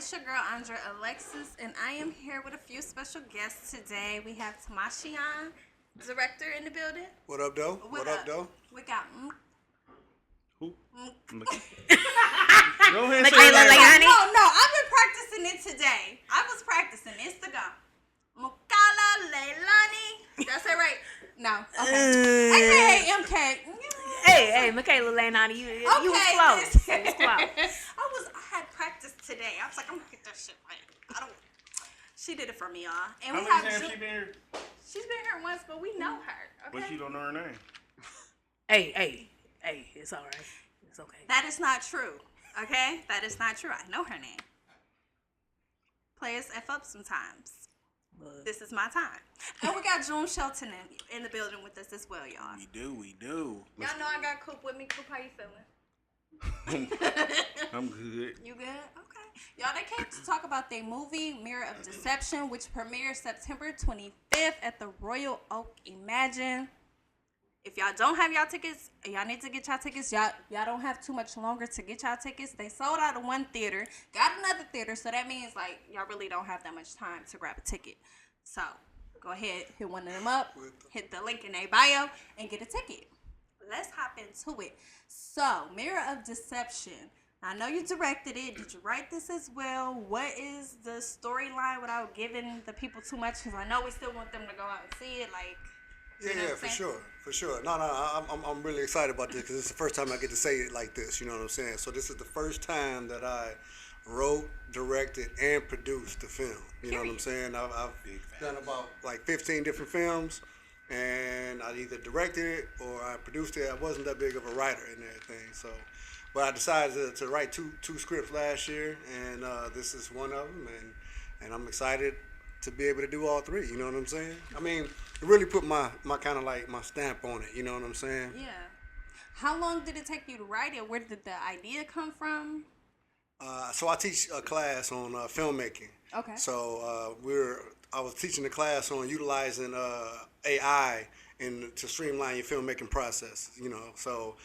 it's your girl, Andrea Alexis, and I am here with a few special guests today. We have Timashion, director, in the building. What up, though? What up, though? We got Who? Mikala Leinani. No, I've been practicing it today. I was practicing. It's the gum. Mikala Leinani. Did I say right? No. Okay. AKA MK. Hey, Mikala Leinani, you was close. You was close. I had practice today. I was like, I'm gonna get that shit right. She did it for me, y'all. And How we many have times she been here? She's been here once, but we know her. Okay. But you don't know her name. Hey, it's all right. It's okay. That is not true. Okay? That is not true. I know her name. Players F up sometimes. This is my time. And we got June Shelton in the building with us as well, y'all. We do. Y'all know I got Coop with me. Coop, how you feeling? I'm good. You good? Okay. Y'all, they came to talk about their movie, Mirror of Deception, which premieres September 25th at the Royal Oak Imagine. If y'all don't have y'all tickets, y'all need to get y'all tickets. Y'all don't have too much longer to get y'all tickets. They sold out of one theater, got another theater, so that means like y'all really don't have that much time to grab a ticket. So go ahead, hit one of them up, hit the link in their bio, and get a ticket. Let's hop into it. So, Mirror of Deception. I know you directed it. Did you write this as well? What is the storyline without giving the people too much? Because I know we still want them to go out and see it. Like, Yeah, for sure. No, I'm really excited about this because it's the first time I get to say it like this. You know what I'm saying? So this is the first time that I wrote, directed, and produced the film. You know what I'm saying? I've done about like 15 different films, and I either directed it or I produced it. I wasn't that big of a writer and everything, so. But I decided to write two scripts last year, and this is one of them, and I'm excited to be able to do all three. You know what I'm saying? I mean, it really put my kind of like my stamp on it. You know what I'm saying? Yeah. How long did it take you to write it? Where did the idea come from? So I teach a class on filmmaking. Okay. So I was teaching a class on utilizing AI to streamline your filmmaking process. You know, so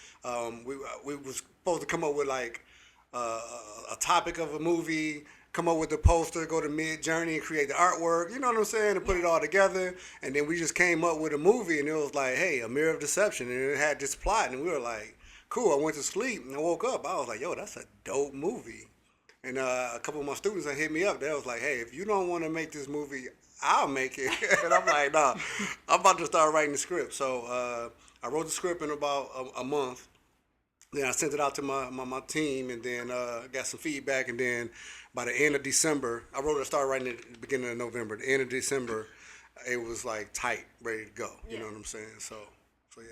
we was supposed to come up with like a topic of a movie, come up with the poster, go to Mid-Journey and create the artwork, you know what I'm saying, and put it all together. And then we just came up with a movie, and it was like, hey, A Mirror of Deception, and it had this plot, and we were like, cool. I went to sleep, and I woke up. I was like, yo, that's a dope movie. And a couple of my students hit me up. They was like, hey, if you don't want to make this movie, I'll make it. And I'm like, nah, I'm about to start writing the script. So I wrote the script in about a month. Then I sent it out to my team, and then got some feedback. And then by the end of December, I started writing it at the beginning of November. The end of December, it was like tight, ready to go. You know what I'm saying? So yeah.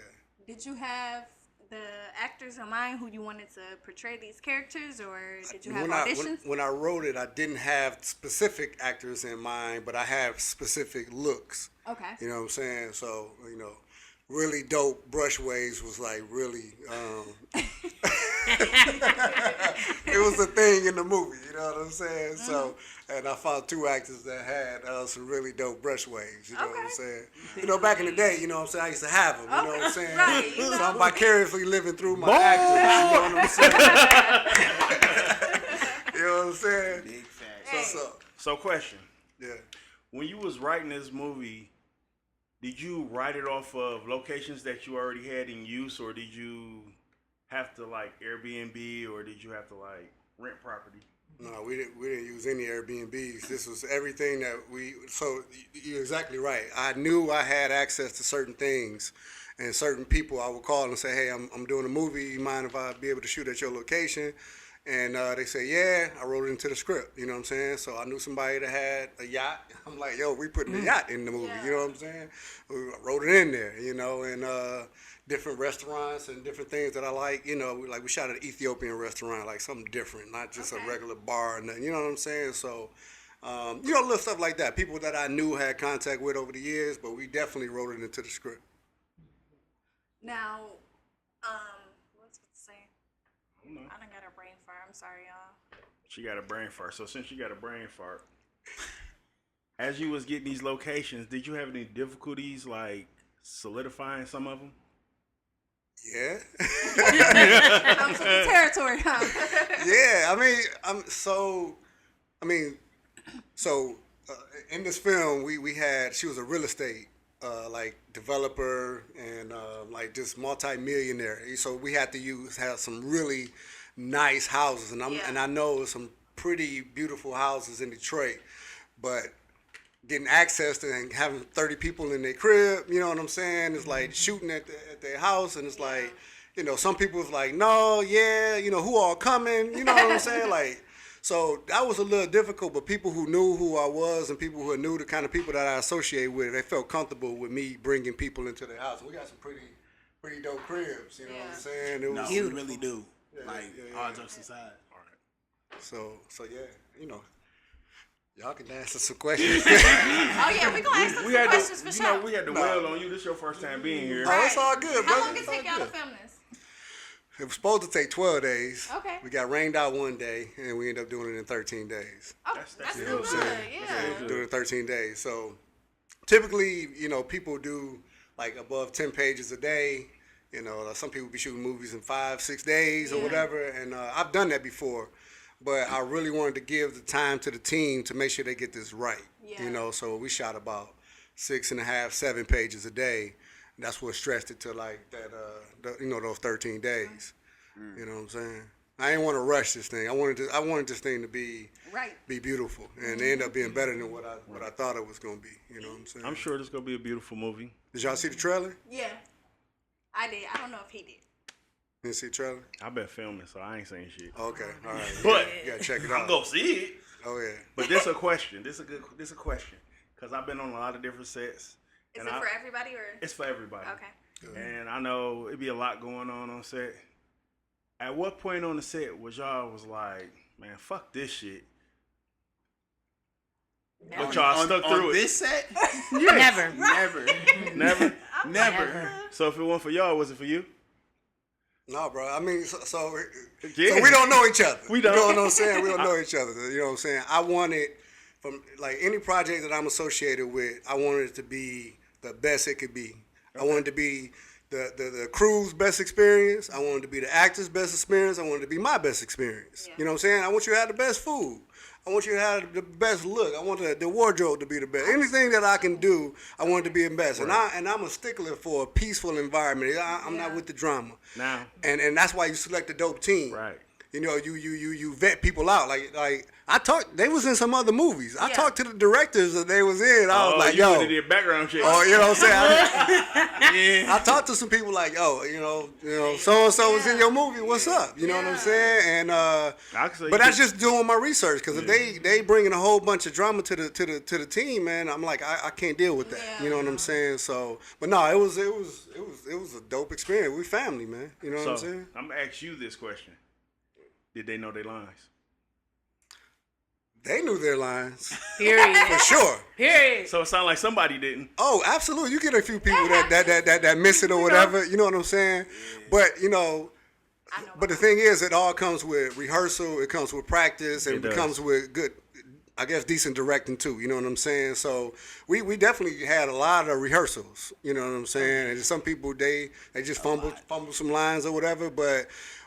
Did you have the actors in mind who you wanted to portray these characters, or did you have auditions? When I wrote it, I didn't have specific actors in mind, but I have specific looks. Okay. You know what I'm saying? So, you know, really dope brush waves was like really, it was a thing in the movie, you know what I'm saying? Mm-hmm. So, and I found two actors that had some really dope brush waves, you know what I'm saying? You know, back in the day, you know what I'm saying, I used to have them, you know what I'm saying? Right. So I'm vicariously living through my actors, you know what I'm saying? You know what I'm saying? Big fact. So question. Yeah. When you was writing this movie, did you write it off of locations that you already had in use, or did you have to like Airbnb, or did you have to like rent property? No, we didn't use any Airbnbs. This was everything that so you're exactly right. I knew I had access to certain things, and certain people I would call and say, hey, I'm doing a movie. You mind if I be able to shoot at your location? And they say, yeah. I wrote it into the script, you know what I'm saying? So I knew somebody that had a yacht. I'm like, yo, we putting a yacht in the movie, you know what I'm saying? We wrote it in there, you know, and different restaurants and different things that I like, you know, we shot at an Ethiopian restaurant, like something different, not just a regular bar, and you know what I'm saying? So, you know, little stuff like that. People that I knew had contact with over the years, but we definitely wrote it into the script. Now, what's it saying? I done got a brain fart. I'm sorry, y'all. She got a brain fart. So since you got a brain fart, as you was getting these locations, did you have any difficulties like solidifying some of them? Yeah. I'm from the territory, huh? Yeah, I I mean, so in this film, we had she was a real estate like developer and like just multi-millionaire. So we had to have some really nice houses, and I know some pretty beautiful houses in Detroit, but getting access to and having 30 people in their crib, you know what I'm saying? It's like shooting at their house, and it's like, you know, some people was like, no, yeah, you know, who all coming? You know what I'm saying? Like, so that was a little difficult, but people who knew who I was and people who knew the kind of people that I associate with, they felt comfortable with me bringing people into their house. We got some pretty dope cribs, you know what I'm saying? It was, No, we really do. All jokes aside. All right. So yeah, you know, y'all can answer some questions. Oh yeah, we gonna ask them some questions for sure. You know, we had to wail on you. This your first time being here. Oh, it's all good, How brother. long did it take y'all to film this? It was supposed to take 12 days. Okay. We got rained out one day, and we ended up doing it in 13 days. Oh, That's that's You know good. what I'm saying? Yeah. Doing it in 13 days. So typically, you know, people do like above 10 pages a day. You know, some people be shooting movies in 5-6 days or whatever, and I've done that before. But I really wanted to give the time to the team to make sure they get this right. Yeah. You know, so we shot about 6.5, 7 pages a day. That's what stretched it to like that, you know, those 13 days. You know what I'm saying? I didn't want to rush this thing. I wanted this thing to be beautiful, and it ended up being better than what I thought it was gonna be. You know what I'm saying? I'm sure this gonna be a beautiful movie. Did y'all see the trailer? Yeah. I did. I don't know if he did. Didn't see the trailer? I've been filming, so I ain't saying shit. Okay, all right. But You gotta check it I'm out. gonna see it. Oh yeah. But this a question. This a question. Cause I've been on a lot of different sets. Is it for everybody or? It's for everybody. Okay. And I know it'd be a lot going on set. At what point on the set was y'all was like, man, fuck this shit? But y'all stuck through on it. This set? Never. Never. Never. So if it wasn't for y'all, was it for you? No, bro. I mean, so Yeah. we don't know each other. We don't. You know what I'm saying? We don't know each other. You know what I'm saying? I wanted, from like any project that I'm associated with, I wanted it to be the best it could be. I wanted to be the crew's best experience. I wanted to be the actor's best experience. I wanted to be my best experience. Yeah. You know what I'm saying? I want you to have the best food. I want you to have the best look. I want the wardrobe to be the best. Anything that I can do, I want it to be the best. Right. And I'm a stickler for a peaceful environment. I'm not with the drama. Now. And that's why you select a dope team. Right. You know, you vet people out. Like I talked. They was in some other movies. I talked to the directors that they was in. I was like, you yo. would've did background check. Oh, you know what I'm saying? I talked to some people like, yo, you know, so and so was in your movie. What's up? You know what I'm saying? And but that's just doing my research, because if they bringing a whole bunch of drama to the team, man, I'm like, I can't deal with that. You know what I'm saying? So, but no, it was a dope experience. We family, man. You know what I'm saying? I'm gonna ask you this question: did they know their lines? They knew their lines Period. for sure. Period. So it sounded like somebody didn't. Oh, absolutely. You get a few people that miss it or whatever. You know what I'm saying? But you know, but the thing is, it all comes with rehearsal. It comes with practice, and it comes with good, I guess, decent directing too. You know what I'm saying? So we definitely had a lot of rehearsals. You know what I'm saying? And some people they just fumble some lines or whatever, but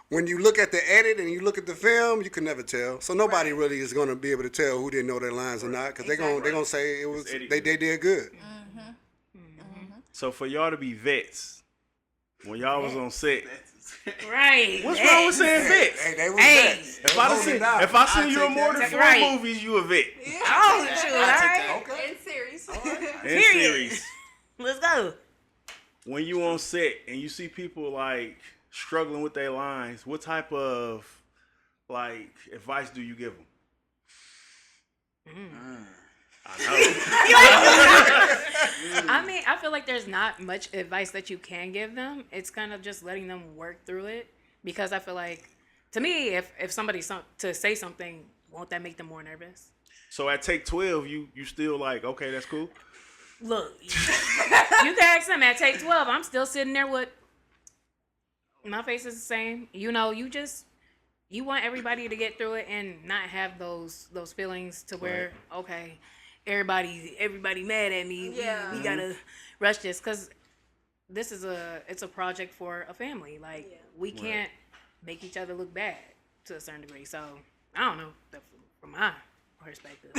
when you look at the edit and you look at the film, you can never tell. So nobody really is going to be able to tell who didn't know their lines or not, because they're gonna say it was they did good. So for y'all to be vets, when y'all was on set, Right. what's wrong with saying vets? Hey, they was Hey. vets. If I seen you in more than 4 Right. movies, you a vet. Oh, shoot. All right. Okay. In series. In Period. series. Let's go. When you on set and you see people like struggling with their lines, what type of like advice do you give them? I know. I mean, I feel like there's not much advice that you can give them. It's kind of just letting them work through it, because I feel like, to me, if somebody to say something, won't that make them more nervous? So at take 12, you still like, okay, that's cool. Look, you can ask them at take 12. I'm still sitting there with my face is the same. You know, you want everybody to get through it and not have those feelings to where, okay, everybody mad at me. Yeah. We gotta rush this, because this is it's a project for a family. Like we can't make each other look bad to a certain degree. So I don't know, from my perspective.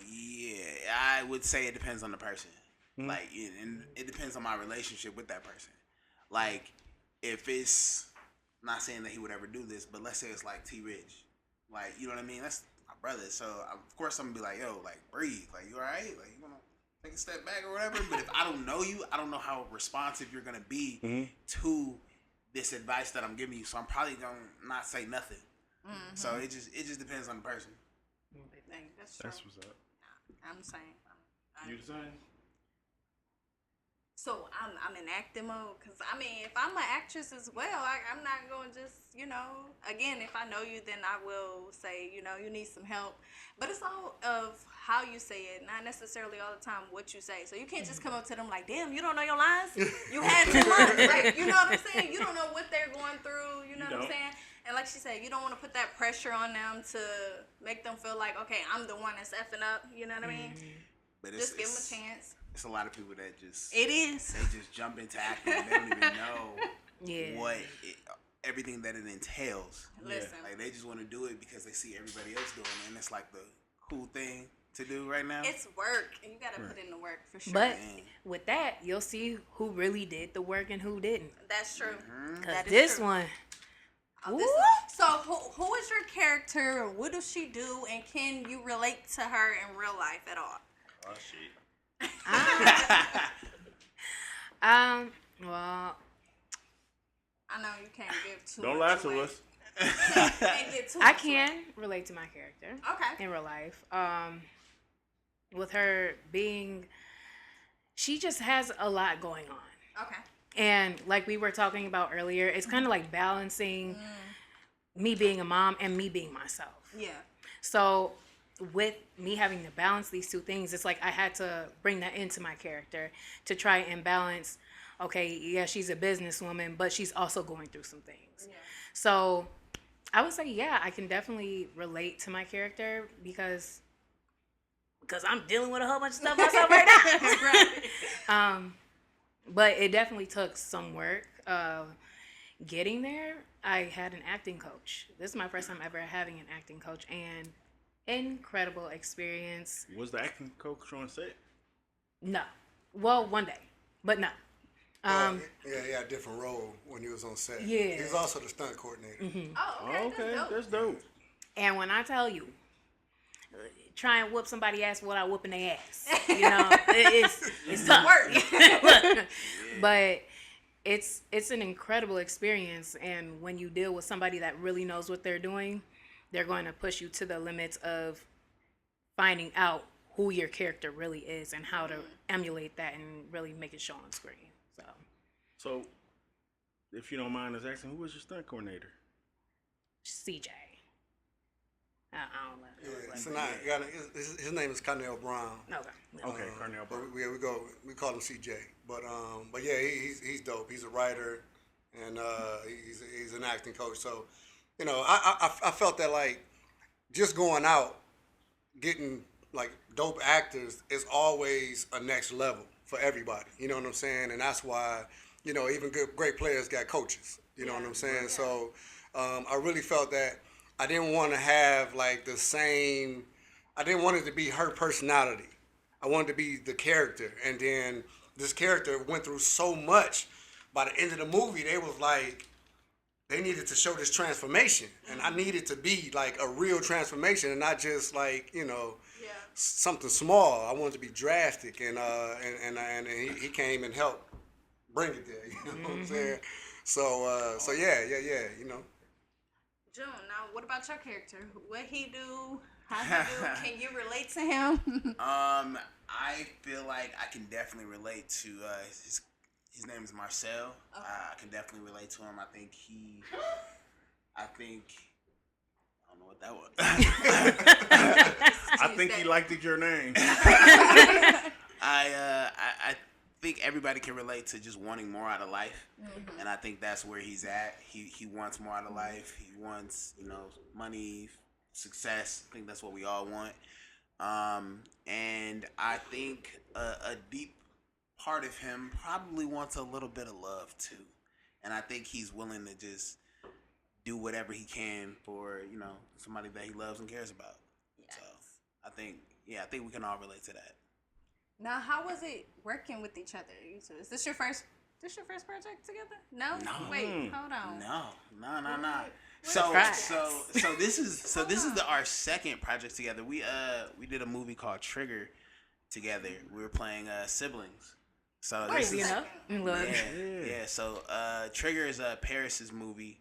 Yeah, I would say it depends on the person. Like, and it depends on my relationship with that person. Like, if it's, I'm not saying that he would ever do this, but let's say it's like T Rich. Like, you know what I mean? That's my brother. So, of course, I'm going to be like, yo, like, breathe. Like, you all right? Like, you want to take a step back or whatever? But if I don't know you, I don't know how responsive you're going to be to this advice that I'm giving you. So, I'm probably going to not say nothing. So, it just depends on the person. That's true. That's what's up. I'm saying. You the same? So I'm in acting mode because I mean if I'm an actress as well, I'm not going to just again if I know you then I will say you need some help, but it's all of how you say it, not necessarily all the time what you say. So you can't just come up to them like, damn, you don't know your lines. You had 2 months, like you know what I'm saying. You don't know what they're going through. You know what I'm saying. And like she said, you don't want to put that pressure on them to make them feel like, okay, I'm the one that's effing up. You know what I mean? But just give them a chance. It's a lot of people that just they just jump into acting and they don't even know everything that it entails. Listen, like they just want to do it because they see everybody else doing it, and it's like the cool thing to do right now. It's work, and you gotta put in the work for sure. But with that, you'll see who really did the work and who didn't. That's true. Cause this true. one. So who is your character? What does she do? And can you relate to her in real life at all? Oh shit. Well, I know you can't give too Don't much lie away. to us. Can't give too I much can away. relate to my character. Okay. In real life. With her being, she just has a lot going on. Okay. And like we were talking about earlier, it's kind of like balancing me being a mom and me being myself. Yeah. So with me having to balance these two things, it's like I had to bring that into my character to try and balance, okay, yeah, she's a businesswoman, but she's also going through some things. Yeah. So I would say, yeah, I can definitely relate to my character because I'm dealing with a whole bunch of stuff myself right now. But it definitely took some work. Getting there, I had an acting coach. This is my first time ever having an acting coach, and incredible experience. Was the acting coach on set? No. Well, one day, but no. He had a different role when he was on set. Yeah. He was also the stunt coordinator. Mm-hmm. Oh, okay. That's dope. And when I tell you, try and whoop somebody's ass without whooping their ass, it's tough. Work. But it's an incredible experience, and when you deal with somebody that really knows what they're doing, they're going to push you to the limits of finding out who your character really is and how to emulate that and really make it show on screen. So, if you don't mind us asking, who was your stunt coordinator? CJ. I don't know. So now, his name is Cornell Brown. Okay. Cornell Brown. We call him CJ. But yeah, he's dope. He's a writer, and he's an acting coach. So, I felt that like just going out, getting like dope actors is always a next level for everybody. You know what I'm saying? And that's why, even great players got coaches. You know what I'm saying? Yeah. So I really felt that I didn't want to have like the same, I didn't want it to be her personality. I wanted to be the character. And then this character went through so much. By the end of the movie, they was like, they needed to show this transformation. And I needed to be like a real transformation and not just like, something small. I wanted to be drastic. And he came and helped bring it there. You know what I'm saying? So yeah. June, now what about your character? What he do? How he do? Can you relate to him? I feel like I can definitely relate to his name is Marcel. Okay. I can definitely relate to him. I don't know what that was. I think he liked your name. I think everybody can relate to just wanting more out of life, and I think that's where he's at. He wants more out of life. He wants money, success. I think that's what we all want. And I think a deep part of him probably wants a little bit of love too, and I think he's willing to just do whatever he can for somebody that he loves and cares about. Yes. I think we can all relate to that. Now, how was it working with each other? You two? Is this your first? This your first project together? No. No. Wait, hold on. No. So this is our second project together. We did a movie called Trigger together. We were playing siblings. So this is yeah. So Trigger is Paris's movie.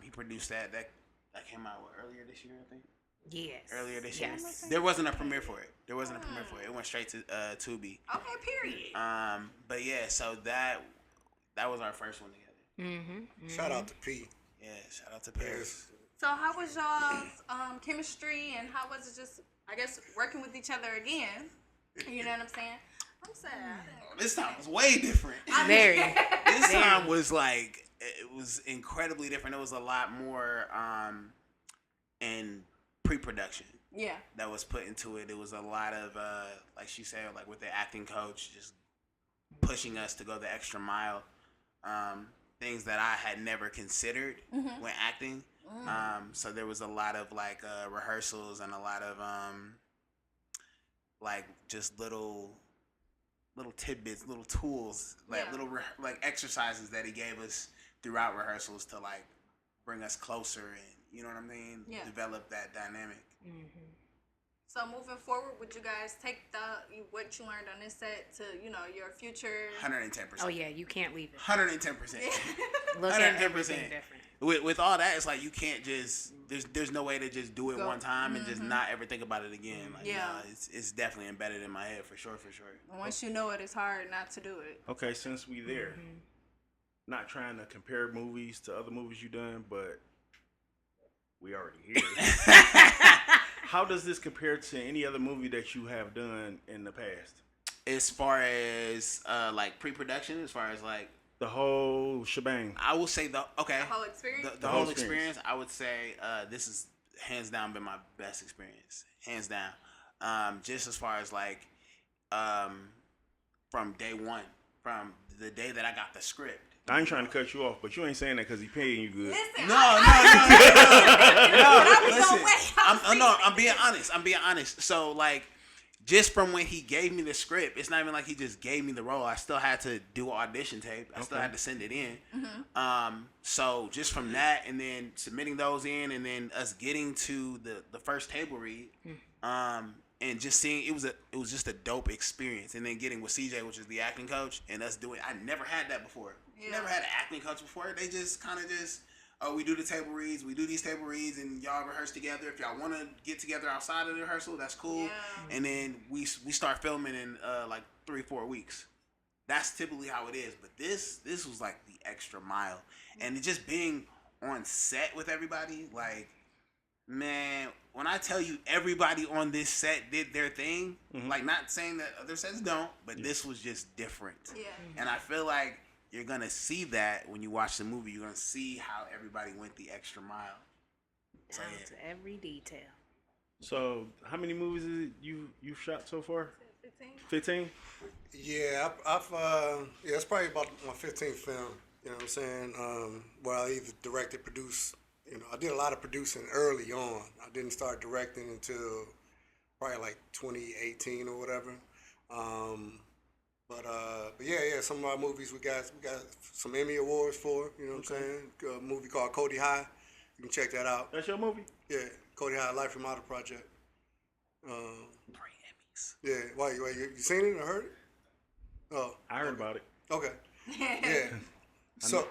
He produced that came out earlier this year, I think. Yes. Earlier this year. There wasn't a premiere for it. It went straight to Tubi. Okay, period. But yeah, so that was our first one together. Shout out to P. Yeah, shout out to Paris. So how was y'all's chemistry, and how was it just, I guess, working with each other again? You know what I'm saying? I'm sad. This time was way different. Very. This time was like, it was incredibly different. It was a lot more in pre-production. Yeah. That was put into it. It was a lot of, like she said, like with the acting coach, just pushing us to go the extra mile. Things that I had never considered when acting. So there was a lot of like rehearsals and a lot of like just little tidbits, little tools, like like exercises that he gave us throughout rehearsals to like bring us closer and, you know what I mean? Yeah. Develop that dynamic. So moving forward, would you guys take what you learned on this set to, your future? 110%. Oh yeah, you can't leave it. 110%. Look at everything different. With all that, it's like you can't just there's no way to just do it one time and just not ever think about it again. Like, it's definitely embedded in my head for sure. Once you know it, it's hard not to do it. Okay, since we there, not trying to compare movies to other movies you done, but we already here. How does this compare to any other movie that you have done in the past? As far as like pre-production, as far as like the whole shebang. I will say the whole experience. The whole experience. I would say this is hands down been my best experience, hands down. Just as far as like from day one, from the day that I got the script. I ain't trying to cut you off, but you ain't saying that because he paying you good. Listen, No. Listen, I'm being honest. So like, just from when he gave me the script, it's not even like he just gave me the role. I still had to do an audition tape. I still had to send it in. So just from that, and then submitting those in, and then us getting to the first table read, and just seeing it was just a dope experience. And then getting with CJ, which is the acting coach, and us doing. I never had that before. Yeah. Never had an acting coach before. They just kind of we do the table reads. We do these table reads, and y'all rehearse together. If y'all want to get together outside of the rehearsal, that's cool. Yeah. And then we start filming in like 3-4 weeks. That's typically how it is. But this was like the extra mile, and just being on set with everybody, like, man, when I tell you everybody on this set did their thing, like, not saying that other sets don't, but this was just different. Yeah. And I feel like you're going to see that when you watch the movie. You're going to see how everybody went the extra mile. Down to every detail. So, how many movies is it you've shot so far? 15? Yeah, it's probably about my 15th film. You know what I'm saying? Where I either directed, produced. I did a lot of producing early on. I didn't start directing until probably like 2018 or whatever. But yeah, some of our movies we got some Emmy Awards for, you know what I'm saying? A movie called Cody High. You can check that out. That's your movie? Yeah, Cody High, Life Remodel Project. 3 Emmys. Yeah, why you seen it or heard it? Oh, I heard about it. Okay. Yeah. So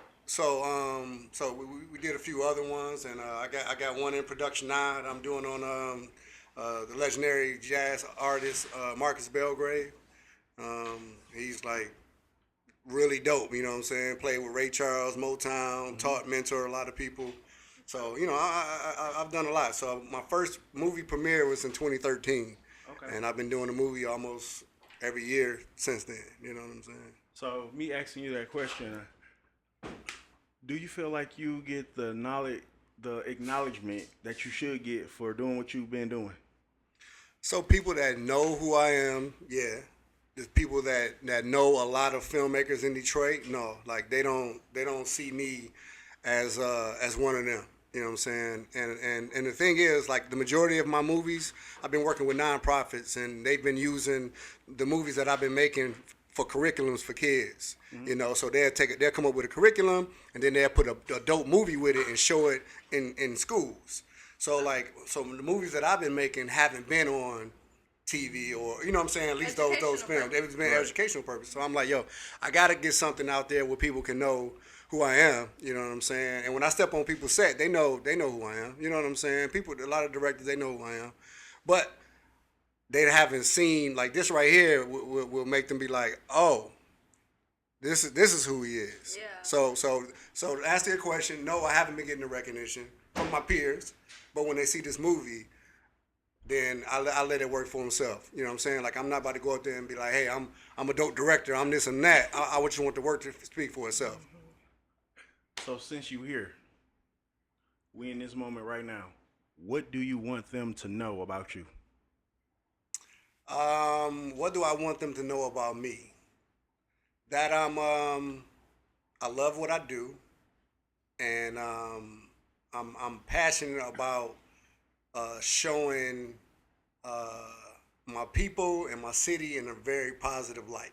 we did a few other ones, and I got one in production now that I'm doing on the legendary jazz artist Marcus Belgrave. He's like really dope, you know what I'm saying? Played with Ray Charles, Motown, taught, mentor a lot of people. So, I've done a lot. So my first movie premiere was in 2013. Okay. And I've been doing a movie almost every year since then, you know what I'm saying? So me asking you that question, do you feel like you get the knowledge, the acknowledgement that you should get for doing what you've been doing? So people that know who I am, yeah. There's people that know a lot of filmmakers in Detroit. No, like they don't see me as one of them. You know what I'm saying? And the thing is, like the majority of my movies, I've been working with nonprofits, and they've been using the movies that I've been making for curriculums for kids. You know, so they'll come up with a curriculum, and then they'll put a dope movie with it and show it in schools. So the movies that I've been making haven't been on TV or, you know what I'm saying, at least those films. They've been educational purpose. So I'm like, yo, I gotta get something out there where people can know who I am, you know what I'm saying? And when I step on people's set, they know who I am. You know what I'm saying? A lot of directors, they know who I am. But they haven't seen, like this right here will make them be like, oh, this is who he is. Yeah. So to answer your question, no, I haven't been getting the recognition from my peers. But when they see this movie, then I let it work for himself. You know what I'm saying? Like, I'm not about to go out there and be like, hey, I'm a dope director, I'm this and that. I just want the work to speak for itself. So since you here, we in this moment right now, what do you want them to know about you? What do I want them to know about me? That I love what I do, and I'm passionate about showing my people and my city in a very positive light.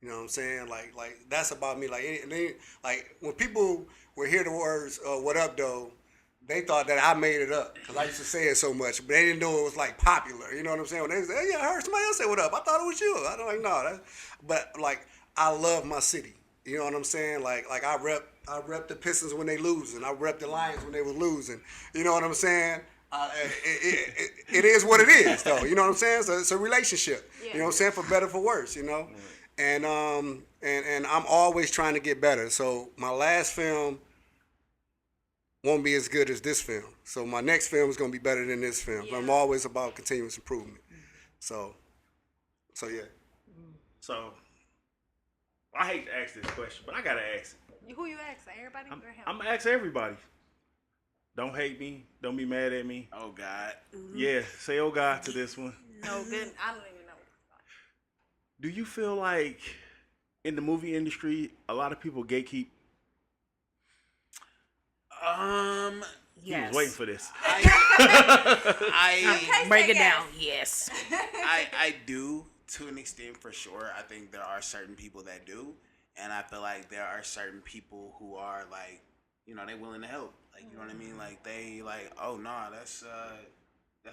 You know what I'm saying? Like that's about me. Like when people would hear the words "What up, though," they thought that I made it up because I used to say it so much, but they didn't know it was like popular. You know what I'm saying? When they say, hey, "Yeah, I heard somebody else say what up," I thought it was you. I don't like no. But like I love my city. You know what I'm saying? Like I rep the Pistons when they losing. I rep the Lions when they were losing. You know what I'm saying? It is what it is, though. You know what I'm saying? So it's a relationship. Yeah. You know what I'm saying? For better, for worse. You know. And I'm always trying to get better. So my last film won't be as good as this film. So my next film is gonna be better than this film. Yeah. I'm always about continuous improvement. So yeah. So I hate to ask this question, but I gotta ask it. Who you ask? Everybody? I'm gonna ask everybody. Don't hate me. Don't be mad at me. Oh God. Mm-hmm. Yeah, say oh God to this one. No good. I don't even know. Do you feel like in the movie industry, a lot of people gatekeep? He was waiting for this. I break it down. Yes. I do to an extent for sure. I think there are certain people that do, and I feel like there are certain people who are like, you know, they willing to help. Like, you know what I mean? Like they like, oh no, that's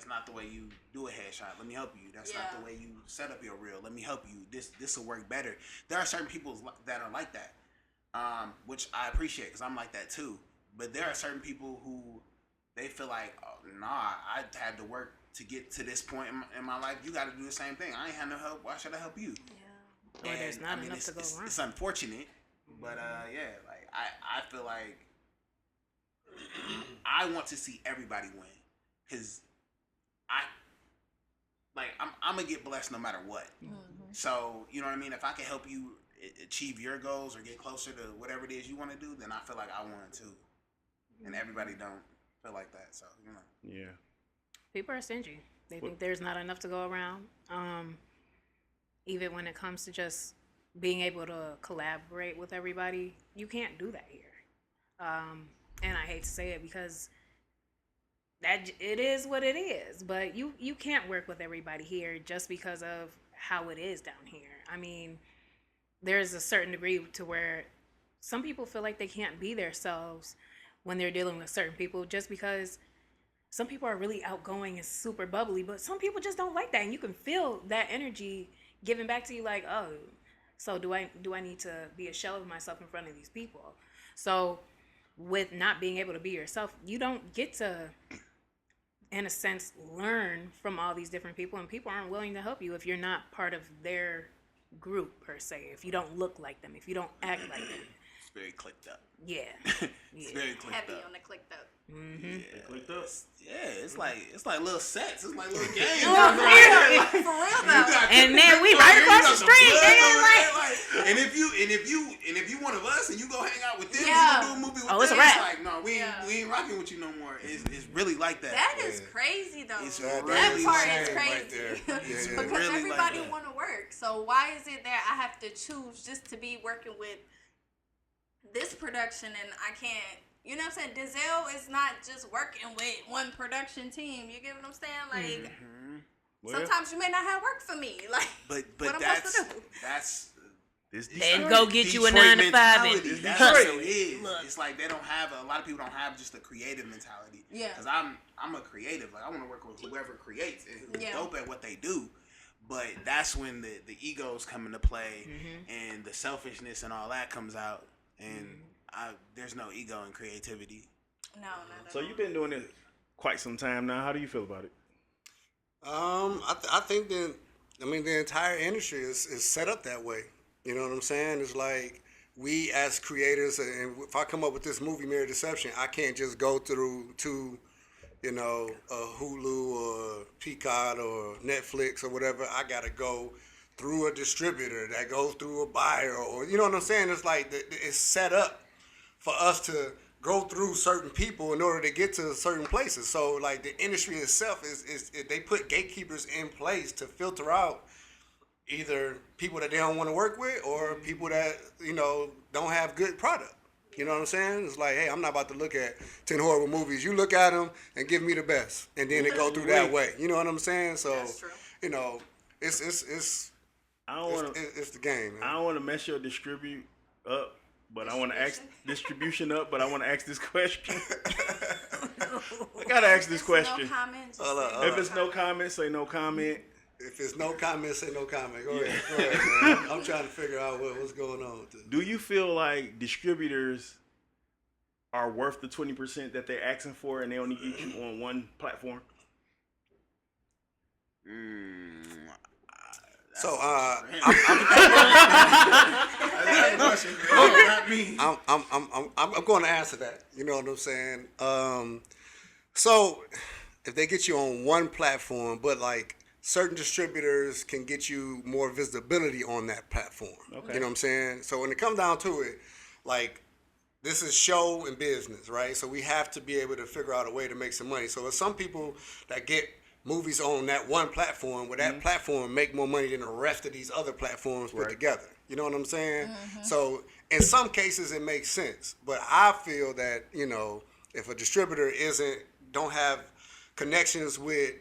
not the way you do a headshot. Let me help you. That's not the way you set up your reel. Let me help you. This will work better. There are certain people that are like that, which I appreciate because I'm like that too. But there are certain people who they feel like, oh, nah, I had to work to get to this point in my life. You got to do the same thing. I ain't had no help. Why should I help you? Yeah. Or there's not enough to go around. It's unfortunate, but yeah, like I feel like I want to see everybody win because I'm gonna get blessed no matter what. Mm-hmm. So you know what I mean. If I can help you achieve your goals or get closer to whatever it is you want to do, then I feel like I want to. And everybody don't feel like that, so you know. Yeah. People are stingy. They think there's not enough to go around. Even when it comes to just being able to collaborate with everybody, you can't do that here. And I hate to say it because that it is what it is, but you can't work with everybody here just because of how it is down here. I mean, there's a certain degree to where some people feel like they can't be themselves when they're dealing with certain people just because some people are really outgoing and super bubbly, but some people just don't like that, and you can feel that energy giving back to you like, oh, so do I need to be a shell of myself in front of these people? So with not being able to be yourself, you don't get to, in a sense, learn from all these different people, and people aren't willing to help you if you're not part of their group per se, if you don't look like them, if you don't act like them. It's very clicked up. Yeah. It's very clicked heavy up. on the clicked up. Mm-hmm. Yeah. Clicked up. Yeah, it's like little sets. It's like little games. For real though. And then we right across the street. And if you one of us and you go hang out with them, Yeah. you go do a movie with Oh, it's them, a wrap. it's like, no, we ain't rocking with you no more. It's really like that. That is crazy though. It's That really part insane is right crazy. there. It's Yeah. Because really everybody like that. want to work. So why is it that I have to choose just to be working with this production and I can't You know what I'm saying? Denzel is not just working with one production team. You get what I'm saying? Like, Well, sometimes you may not have work for me. Like, But what I'm that's supposed to do? that's it's And Detroit. go get you a Detroit 9 to 5 mentality. and That's hustle. what it is. Look. It's like they don't have a lot of people don't have just a creative mentality. Yeah. Because I'm a creative. Like I want to work with whoever creates and who's Yeah. dope at what they do. But that's when the egos come into play and the selfishness and all that comes out. And there's no ego in creativity. No, not at So all. you've been doing it quite some time now. How do you feel about it? I think the entire industry is set up that way. You know what I'm saying? It's like we as creators, and if I come up with this movie, Mirror Deception, I can't just go through to, you know, Hulu or Peacock or Netflix or whatever. I gotta go through a distributor that goes through a buyer, or you know what I'm saying? It's like it's set up for us to go through certain people in order to get to certain places. So like the industry itself is they put gatekeepers in place to filter out either people that they don't want to work with or people that, you know, don't have good product. You know what I'm saying? It's like, hey, I'm not about to look at 10 horrible movies. You look at them and give me the best. And then it go through that way. You know what I'm saying? So, That's true. you know, it's I don't want to. it's the game, man. I don't want to mess your distribute up, but I want to ask distribution up. But I want to ask this question. I gotta ask this question. No comment. Just Hold up, say hold If it's no comment, say no comment. If it's no comment, say no comment. Go ahead, man. I'm trying to figure out what's going on with this. Do you feel like distributors are worth the 20% that they're asking for, and they only get you on one platform? So, I'm going to answer that. You know what I'm saying? So, if they get you on one platform, but like certain distributors can get you more visibility on that platform. Okay. You know what I'm saying? So when it comes down to it, like this is show and business, right? So we have to be able to figure out a way to make some money. So there's some people that get movies on that one platform where that platform make more money than the rest of these other platforms put together. You know what I'm saying? So in some cases it makes sense, but I feel that, you know, if a distributor don't have connections with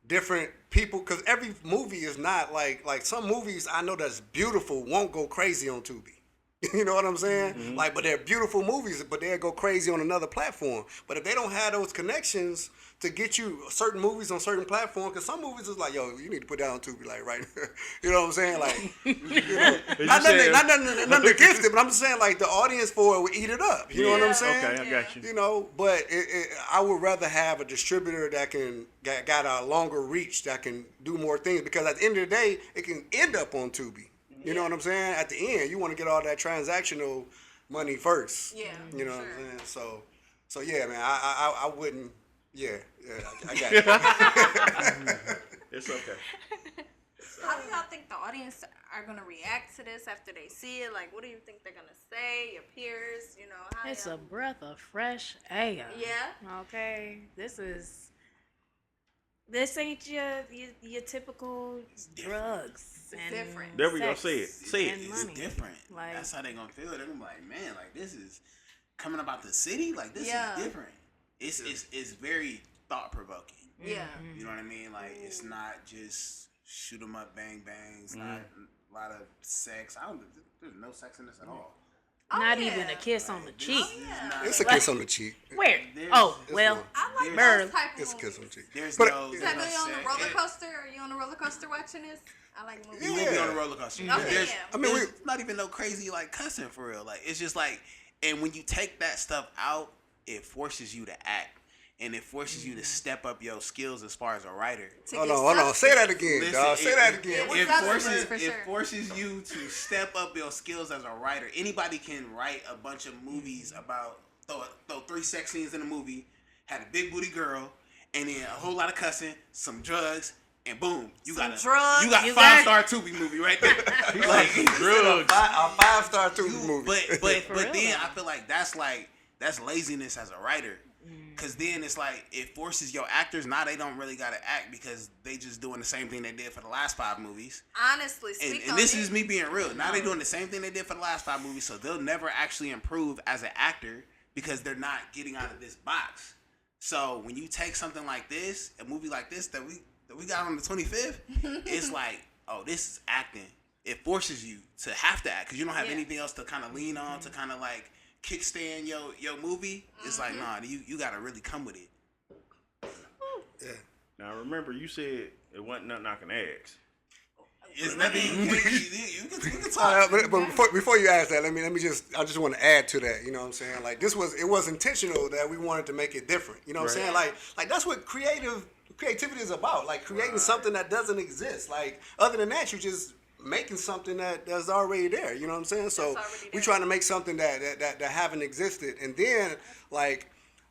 different people, because every movie is not like some movies I know that's beautiful won't go crazy on Tubi. You know what I'm saying? Like, but they're beautiful movies, but they'll go crazy on another platform. But if they don't have those connections to get you certain movies on certain platforms, because some movies is like, yo, you need to put that on Tubi, like right. You know what I'm saying? Like, you know, not nothing against it, but I'm just saying like the audience for it would eat it up. You know what I'm saying? Okay, I got you. You know, but I would rather have a distributor that can got a longer reach, that can do more things, because at the end of the day, it can end up on Tubi. You know what I'm saying? At the end, you want to get all that transactional money first. Yeah. You know sure. what I'm saying? So yeah, man, I wouldn't. Yeah, I got it. It's okay. How do y'all think the audience are gonna react to this after they see it? Like, what do you think they're gonna say? Your peers, you know? How It's y'all... a breath of fresh air. Yeah. Okay. This ain't your typical drugs. And different. There we go. sex Say it. Say it. and It's money. different. Like, That's how they gonna feel. They're gonna be like, man, like this is coming about the city. Like this Yeah. is different. It's very thought provoking. Yeah. You know what I mean? Like it's not just shoot 'em up, bang bang. It's not a lot of sex. There's no sex in this at all. Oh, not yeah. even a kiss on the This cheek. is yeah. not It's a kiss on the cheek. Where? There's- Oh, it's well. one. I like Bird. those type of It's a movies. kiss on the cheek. There's But no. Like, There's are no you on a sex. roller coaster? Are you on a roller coaster watching this? I like movies. You will be Yeah. on a roller coaster. Okay, There's, yeah. I mean, there's not even no crazy like cussing for real. Like it's just like, and when you take that stuff out, it forces you to act, and it forces you to step up your skills as far as a writer. Hold on. Say that again, Listen, dog. Say that again. It It forces- forces for it sure. forces you to step up your skills as a writer. Anybody can write a bunch of movies about throw 3 sex scenes in a movie, had a big booty girl, and then a whole lot of cussing, some drugs, and boom, you got drugs. you got You 5-star Tubi movie right there. like Drugs. A 5-star Tubi movie. But real, then though. I feel like that's laziness as a writer. Cause then it's like it forces your actors, now they don't really gotta act because they just doing the same thing they did for the last 5 movies. Honestly, And, speak and on this it. is me being real. Now they doing the same thing they did for the last 5 movies, so they'll never actually improve as an actor because they're not getting out of this box. So when you take something like this, a movie like this that we got on the 25th, it's like, oh, this is acting. It forces you to have to act because you don't have anything else to kind of lean on to kind of like kickstand your movie. It's like, nah, you got to really come with it. Yeah. Now remember, you said it wasn't nothing I can ask. It's nothing you can talk. But before you ask that, I just want to add to that. You know what I'm saying? Like it was intentional that we wanted to make it different. You know what I'm saying? Like that's what creativity is about. Like creating something that doesn't exist. Like other than that, you just making something that's already there. You know what I'm saying? So we're trying to make something that haven't existed. And then like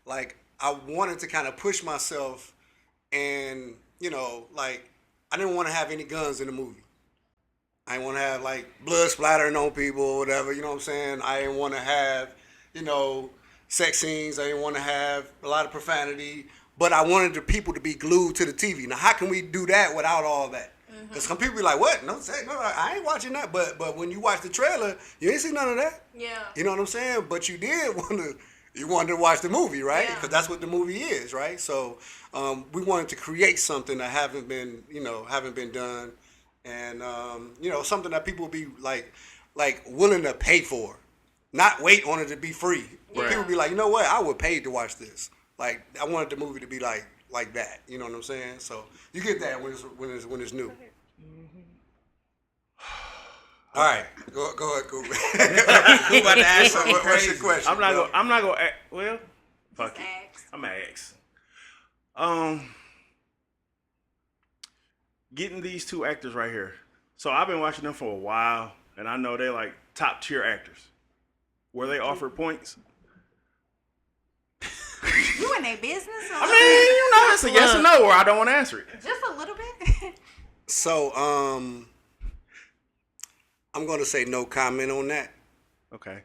I wanted to kind of push myself, and like I didn't want to have any guns in the movie. I didn't want to have like blood splattering on people or whatever, you know what I'm saying? I didn't want to have, sex scenes. I didn't want to have a lot of profanity, but I wanted the people to be glued to the TV. Now, how can we do that without all that? Because some people be like, what? No sex? No, I ain't watching that. But when you watch the trailer, you ain't see none of that. Yeah. You know what I'm saying? But you did wanted to watch the movie, right? Because that's what the movie is, right? So we wanted to create something that haven't been done. And something that people be like willing to pay for, not wait on it to be free. But people be like, you know what? I would pay to watch this. Like I wanted the movie to be like that. You know what I'm saying? So you get that when it's new. All right, go ahead, Cooper. Who about to ask something What's your question? I'm not gonna. Well, fuck it. Ask. I'm gonna ask. Getting these two actors right here. So I've been watching them for a while, and I know they're like top tier actors. Were they offered points? You in their business? It's a yes or no, or I don't want to answer it. Just a little bit. So, I'm going to say no comment on that. Okay.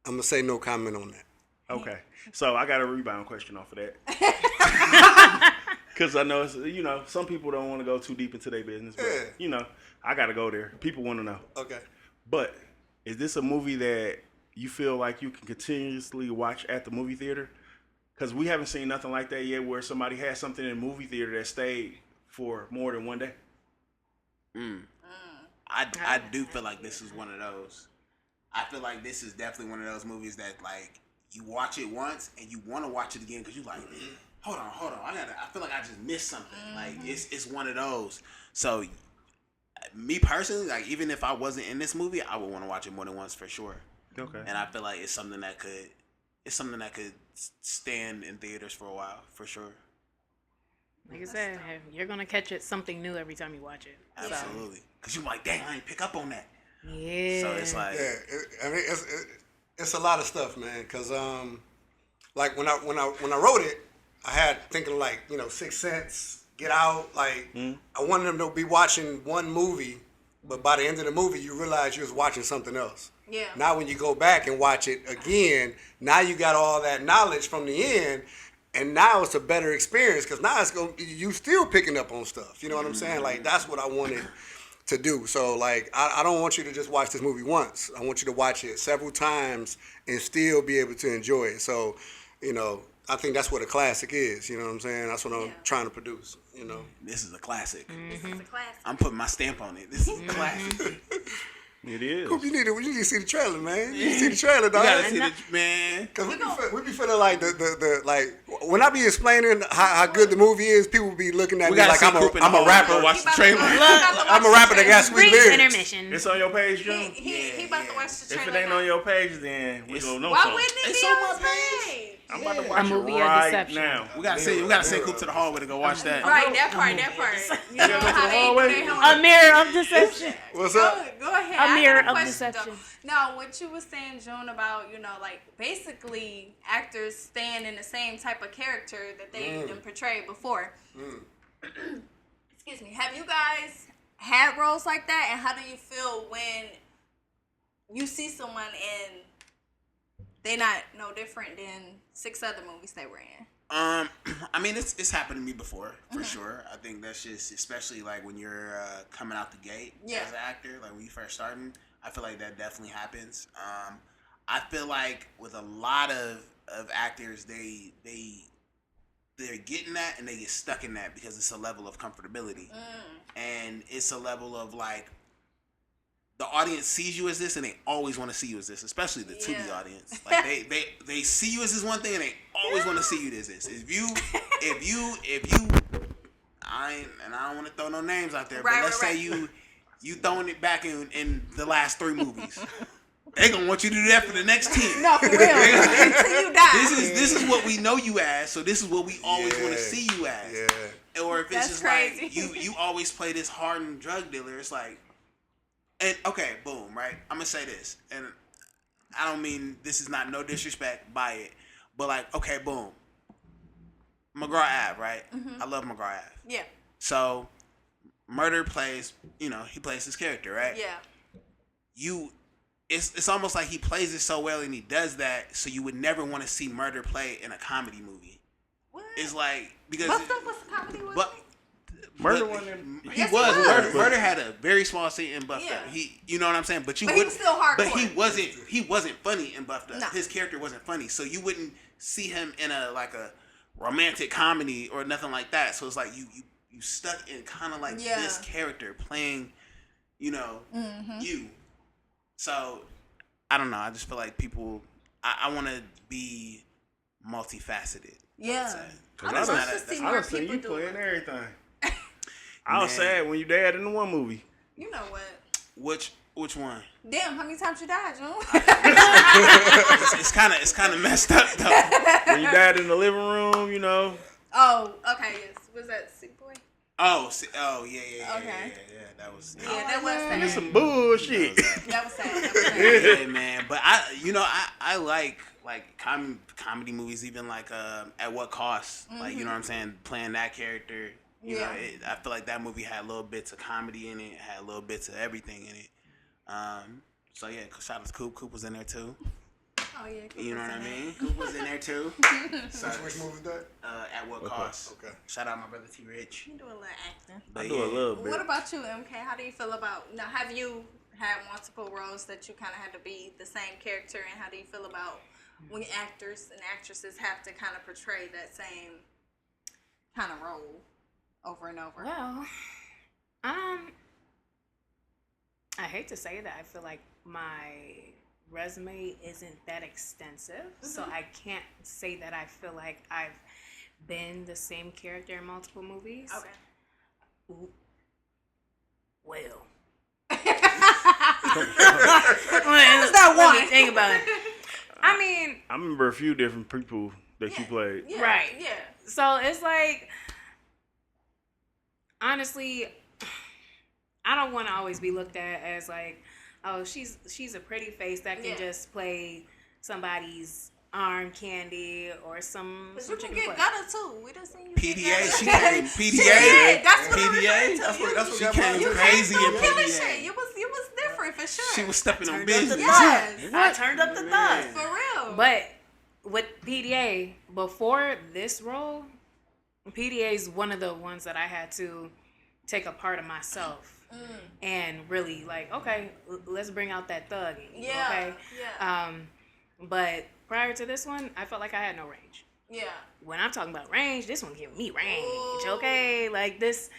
I'm going to say no comment on that. Okay. So I got a rebound question off of that. Because I know it's, some people don't want to go too deep into their business. But, I got to go there. People want to know. Okay. But is this a movie that you feel like you can continuously watch at the movie theater? Because we haven't seen nothing like that yet where somebody had something in a movie theater that stayed for more than one day. I do feel like this is one of those. I feel like this is definitely one of those movies that like you watch it once and you want to watch it again because you like, hold on. I feel like I just missed something. Like it's one of those. So me personally, like even if I wasn't in this movie, I would want to watch it more than once for sure. Okay. And I feel like it's something that could stand in theaters for a while for sure. Like I said, you're gonna catch it something new every time you watch it. Absolutely. Because you're like, dang, I ain't pick up on that. Yeah. So it's like, it's a lot of stuff, man. Because like when I wrote it, I had thinking like 6th Sense, Get Out. Like I wanted them to be watching one movie, but by the end of the movie, you realize you was watching something else. Yeah. Now when you go back and watch it again, now you got all that knowledge from the end. And now it's a better experience because now you still picking up on stuff. You know what I'm saying? Like that's what I wanted to do. So like I don't want you to just watch this movie once. I want you to watch it several times and still be able to enjoy it. So, I think that's what a classic is. You know what I'm saying? That's what I'm trying to produce. This is a classic. This is a classic. I'm putting my stamp on it. This is a classic. It is. Coop, you need to see the trailer, man. You need to see the trailer, dog. You gotta see the man. Cause we be feeling like the like when I be explaining how good the movie is, people be looking at me like I'm a rapper. Watch the trailer. I'm a rapper that got sweet lyrics. Intermission. It's on your page, John. He about to watch the trailer. If it ain't on your page, then we gonna know Why something. wouldn't it It's be on on my his page. page? I'm about to watch A movie it of right deception. now. We gotta send Coop to the hallway to go watch that. Right, that part. You know how they A mirror of deception. What's up? Go ahead. A mirror I got of question, deception. though. No, what you was saying, June, about like basically actors staying in the same type of character that they done portrayed before. Excuse me. Have you guys had roles like that, and how do you feel when you see someone and they not no different than 6 other movies they were in? I mean, it's happened to me before, for sure. I think that's just, especially like when you're coming out the gate as an actor, like when you first starting, I feel like that definitely happens. I feel like with a lot of actors, they're getting that and they get stuck in that because it's a level of comfortability, and it's a level of like the audience sees you as this and they always want to see you as this, especially the Tubi audience. Like they see you as this one thing and they always want to see you as this. If you I don't want to throw no names out there, but let's say you throwing it back in the last 3 movies. They gonna want you to do that for the next 10. No, for real. Until you die. This is what we know you as, so this is what we always want to see you as. Yeah. Or if it's That's just crazy. like you always play this hardened drug dealer, it's like, and okay, boom, right? I'm gonna say this, and I don't mean this is not no disrespect by it, but like, okay, boom, McGraw Ave, right? Mm-hmm. I love McGraw Ave. Yeah. So, Murder plays, he plays his character, right? Yeah. It's almost like he plays it so well and he does that, so you would never want to see Murder play in a comedy movie. What? It's like because Buffed Up was a comedy, wasn't it? Murder wasn't. Yes, he was. Murder had a very small scene in Buffed Yeah. Up. You know what I'm saying? But he was still hardcore. But he wasn't funny in Buffed Up. No. His character wasn't funny, so you wouldn't see him in a romantic comedy or nothing like that. So it's like you stuck in kind of like this character playing, you. So I don't know. I just feel like people. I want to be multifaceted. Yeah. Cause I I done done seen more seen people you do playing it. everything. I was sad when you died in the one movie. You know what? Which one? Damn, how many times you died, June? It's kind of messed up though. When you died in the living room, Oh, okay, yes. Was that Sick Boy? Yeah. Okay. That was. Yeah, that was sad. That's some bullshit. That was sad. Yeah, man. But I like comedy movies, even like At What Cost? Mm-hmm. Like, you know what I'm saying? Playing that character. You know, I feel like that movie had little bits of comedy in it, had little bits of everything in it. So yeah, shout out to Coop. Coop was in there too. Oh yeah. Coop You know was what I in mean? Coop was in there too. So, Which movie was that? At What Cost? Okay. Shout out my brother T Rich. You do a little acting. I do a little bit. What about you, MK? How do you feel about now? Have you had multiple roles that you kind of had to be the same character, and how do you feel about when actors and actresses have to kind of portray that same kind of role over and over? Well, I hate to say that. I feel like my resume isn't that extensive, so I can't say that I feel like I've been the same character in multiple movies. Okay. Well, was that let me one? think about it. I mean, I remember a few different people that you played. Yeah, Right. Yeah. so it's like, honestly, I don't want to always be looked at as like, oh, she's a pretty face that can just play somebody's arm candy or some. But you can chicken get butt. gutter too. We done seen you. PDA. Get She gutter. came. She PDA. did. That's what I'm PDA. referring to. That's what She got came my crazy in You killing PDA. shit. You was different for sure. She was stepping on Turned up the business. Yes. I turned up the thug. For real. But with PDA, before this role, PDA is one of the ones that I had to take a part of myself and really like, okay, let's bring out that thug in you, Yeah. okay? Yeah. But prior to this one, I felt like I had no range. Yeah. When I'm talking about range, this one giving me range, Ooh. okay? Like this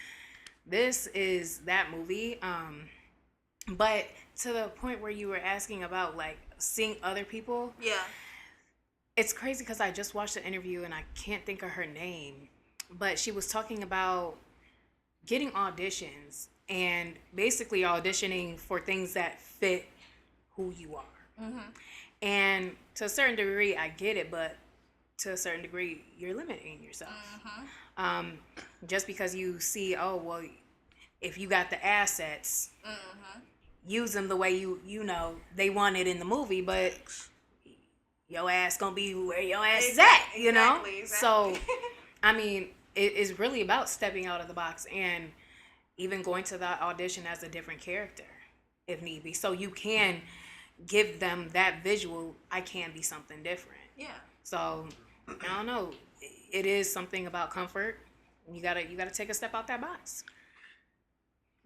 is that movie. But to the point where you were asking about like seeing other people, Yeah. it's crazy because I just watched the interview and I can't think of her name, but she was talking about getting auditions and basically auditioning for things that fit who you are. Mm-hmm. And to a certain degree, I get it, but to a certain degree, you're limiting yourself. Mm-hmm. Just because you see, oh, well, if you got the assets, use them the way you know they want it in the movie, but your ass gonna be where your ass is at, you know? Exactly. So, I mean, it is really about stepping out of the box and even going to the audition as a different character, if need be. So you can give them that visual, I can be something different. Yeah. So, I don't know. It is something about comfort. You gotta take a step out that box.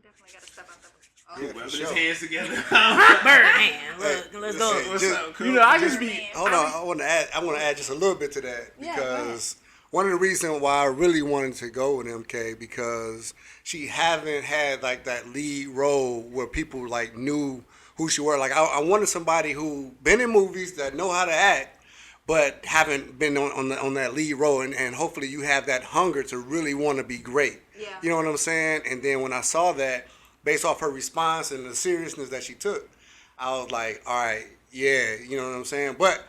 Definitely gotta step out the box. Rubbing his hands together. Birdman, look, let's go. What's up, cool? You know, I just be. Hold on, I want to add just a little bit to that because one of the reasons why I really wanted to go with MK because she haven't had like that lead role where people like knew who she were. Like I wanted somebody who been in movies that know how to act, but haven't been on that lead role, and hopefully you have that hunger to really want to be great. Yeah. You know what I'm saying? And then when I saw that, based off her response and the seriousness that she took, I was like, all right, yeah, you know what I'm saying? But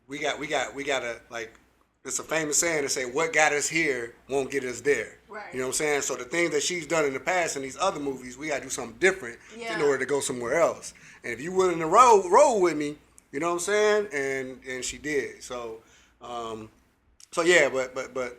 we gotta like, it's a famous saying to say, what got us here won't get us there. Right. You know what I'm saying? So the things that she's done in the past in these other movies, we gotta do something different in order to go somewhere else. And if you willing to roll with me, you know what I'm saying? And she did. So yeah, but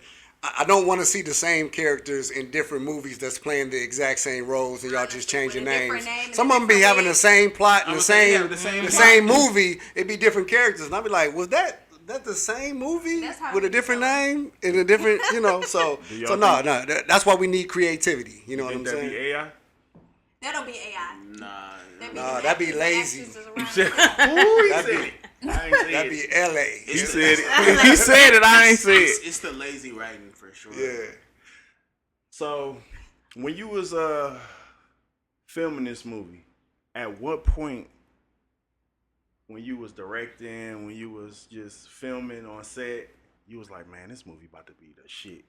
I don't want to see the same characters in different movies that's playing the exact same roles and y'all just changing names. Some of them be having the same plot and the same movie. It'd be different characters, and I'd be like, was that the same movie with a different name and a different, you know? So no, that's why we need creativity. You know what I'm saying? That be AI? That don't be AI. Nah, that'd be lazy. Who said it? I ain't say That'd it. be LA. He said it. He said it. I ain't say it. It's the lazy writing for sure. Yeah. So, when you was filming this movie, at what point, when you was directing, when you was just filming on set, you was like, man, this movie about to be the shit.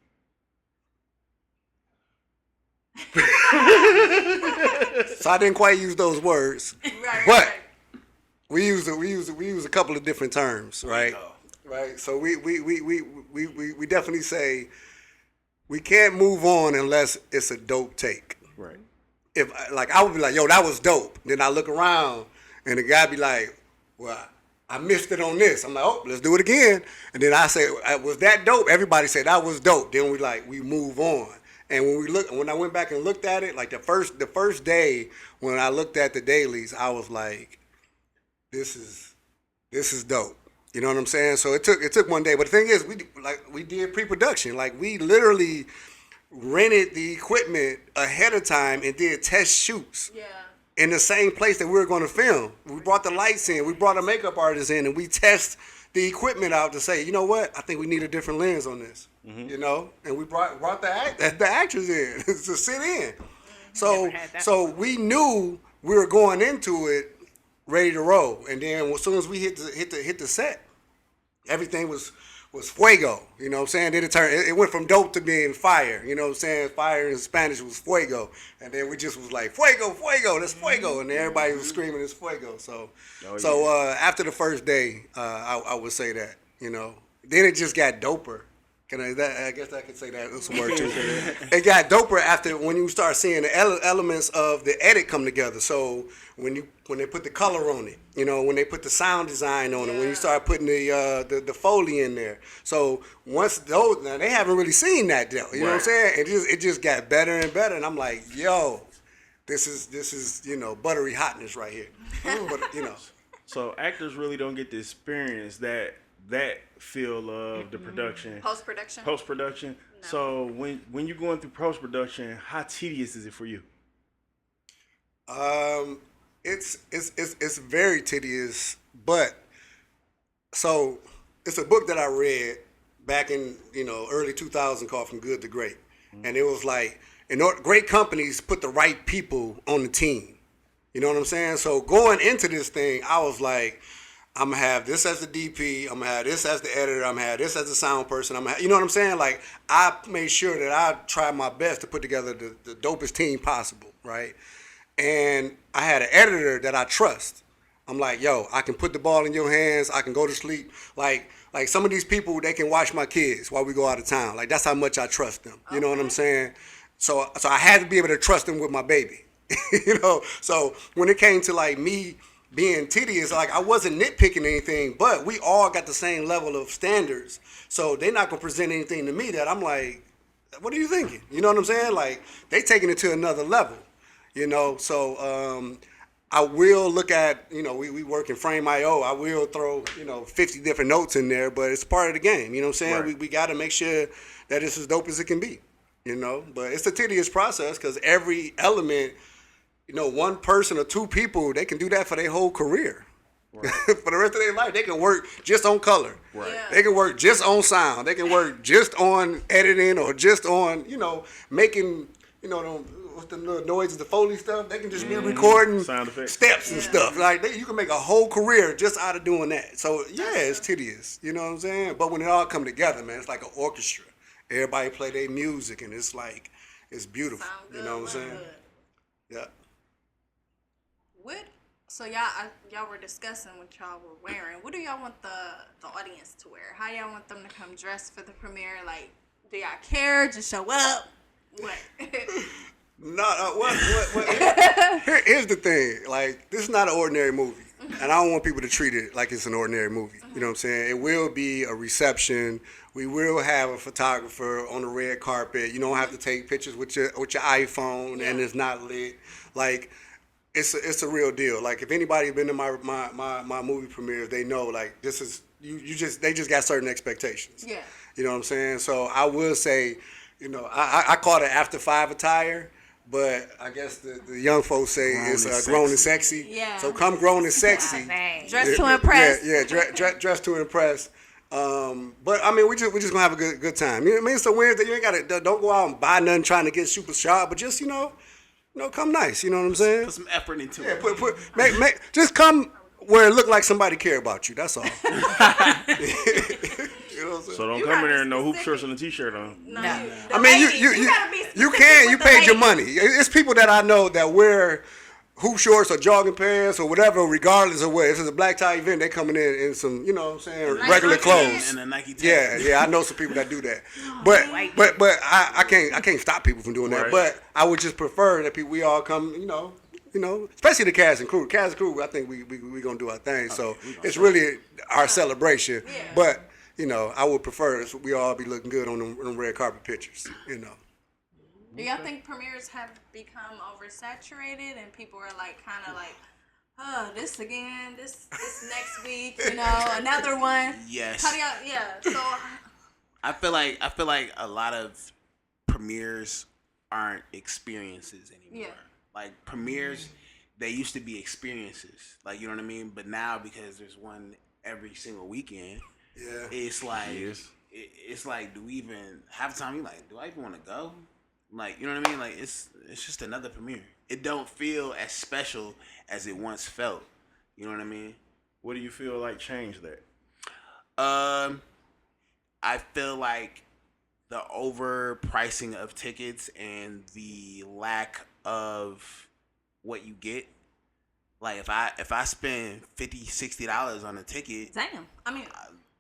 So I didn't quite use those words, but we use a couple of different terms, right? Right. So we definitely say we can't move on unless it's a dope take. Right. If like I would be like, yo, that was dope. Then I look around and the guy be like, well, I missed it on this. I'm like, oh, let's do it again. And then I say, was that dope? Everybody said that was dope. Then we move on. And when I went back and looked at it, like the first day when I looked at the dailies, I was like, this is dope. You know what I'm saying? So it took one day, but the thing is, we did pre-production. Like we literally rented the equipment ahead of time and did test shoots. Yeah. In the same place that we were going to film. We brought the lights in, we brought a makeup artist in, and we test the equipment out to say, you know what? I think we need a different lens on this. Mm-hmm. You know, and we brought the actors in to sit in. So we knew we were going into it ready to roll, and then as soon as we hit the set, everything was fuego. You know what I'm saying? Then it went from dope to being fire. You know what I'm saying? Fire in Spanish was fuego, and then we just was like fuego, that's fuego, and everybody was screaming it's fuego. So after the first day, I would say that, you know. Then it just got doper. I guess I could say that. That's a word too. It got doper after when you start seeing the elements of the edit come together. So when they put the color on it, you know, when they put the sound design on it, when you start putting the Foley in there. So once those, now they haven't really seen that though. You know what I'm saying? It just got better and better, and I'm like, yo, this is you know, buttery hotness right here. But you know, so actors really don't get to experience that feel of the production. Post-production. No. So when you're going through post-production, how tedious is it for you? It's very tedious, but so it's a book that I read back in, you know, early 2000 called From Good to Great. Mm-hmm. And it was like, great companies put the right people on the team. You know what I'm saying? So going into this thing, I was like, I'm going to have this as the DP. I'm going to have this as the editor. I'm going to have this as the sound person. You know what I'm saying? Like, I made sure that I tried my best to put together the dopest team possible, right? And I had an editor that I trust. I'm like, yo, I can put the ball in your hands. I can go to sleep. Like some of these people, they can watch my kids while we go out of town. Like, that's how much I trust them. You know what I'm saying? So I had to be able to trust them with my baby. You know? So when it came to, like, me being tedious, like, I wasn't nitpicking anything, but we all got the same level of standards. So they're not going to present anything to me that I'm like, what are you thinking? You know what I'm saying? Like, they taking it to another level, you know? So I will look at, you know, we work in Frame.io. I will throw, you know, 50 different notes in there, but it's part of the game. You know what I'm saying? Right. We got to make sure that it's as dope as it can be, you know? But it's a tedious process because every element one person or two people, they can do that for their whole career. Right. For the rest of their life, they can work just on color. Right. Yeah. They can work just on sound. They can work just on editing or just on, making, what's the little noises, the Foley stuff. They can just be recording Sound effects. steps and stuff. Like, you can make a whole career just out of doing that. So, yeah, it's tedious. You know what I'm saying? But when it all come together, man, it's like an orchestra. Everybody play their music, and it's like, it's beautiful. Sound good, You know what I'm look saying? good. Yeah. So y'all were discussing what y'all were wearing. What do y'all want the audience to wear? How y'all want them to come dressed for the premiere? Like, do y'all care? Just show up? What? Here's the thing. Like, this is not an ordinary movie. And I don't want people to treat it like it's an ordinary movie. You know what I'm saying? It will be a reception. We will have a photographer on the red carpet. You don't have to take pictures with your iPhone and it's not lit. Like, it's a real deal. Like, if anybody's been to my movie premieres, they know, like, this is they just got certain expectations. Yeah. You know what I'm saying? So I will say, I call it after 5 attire, but I guess the young folks say it's grown and sexy. Yeah. So come grown and sexy. Dress to impress. Yeah, dress to impress. But I mean, we just gonna have a good time. You know what I mean? So Wednesday, you ain't gotta don't go out and buy nothing trying to get super sharp, but just come nice. You know what I'm saying? Put some effort into it. Make just come where it look like somebody care about you. That's all. You know what I'm saying? So don't come in there in no hoop shirts and a t-shirt on. No. I mean, you gotta be you specific with the paid your ladies. money. It's people that I know that wear hoop shorts or jogging pants or whatever, regardless of what. If it's a black tie event, they coming in some, you know what I'm saying, Nice regular Nike clothes. And a Nike tag. Yeah, I know some people that do that. But I can't stop people from doing that. Right. But I would just prefer that we all come, especially the cast and crew. Cast and crew, I think we gonna do our thing. So it's really our celebration. Yeah. But I would prefer if we all be looking good on them red carpet pictures. Do y'all think premieres have become oversaturated and people are like kind of like, oh, this again, this next week, another one? Yes. How do y'all? Yeah. So I feel like a lot of premieres aren't experiences anymore. Yeah. Like premieres, they used to be experiences. Like, you know what I mean? But now because there's one every single weekend, it's like it's like, do we even have time? You like, do I even want to go? Like, you know what I mean? Like, it's just another premiere. It don't feel as special as it once felt. You know what I mean? What do you feel like changed that? I feel like the overpricing of tickets and the lack of what you get. Like, if I spend $50-$60 on a ticket, damn. I mean,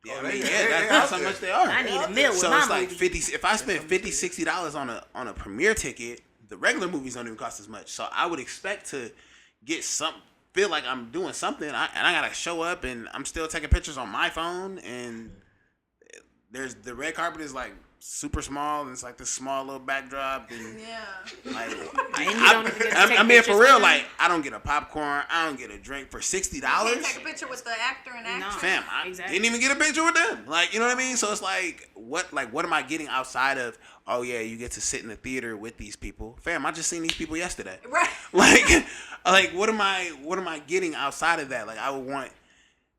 that's how much they are. I need a meal with So my it's like movie. If I spend $50-$60 on a premiere ticket, the regular movies don't even cost as much. So I would expect to get feel like I'm doing something, and I gotta show up, and I'm still taking pictures on my phone, and the red carpet is like super small, and it's like this small little backdrop, and like, I mean, for real, like, I don't get a popcorn, I don't get a drink for $60. you can't take a picture with the actor and actress. Fam, I didn't even get a picture with them. Like, you know what I mean? So it's like, what am I getting outside of, oh yeah, you get to sit in the theater with these people? Fam, I just seen these people yesterday. Right. Like what am I getting outside of that? Like, I would want,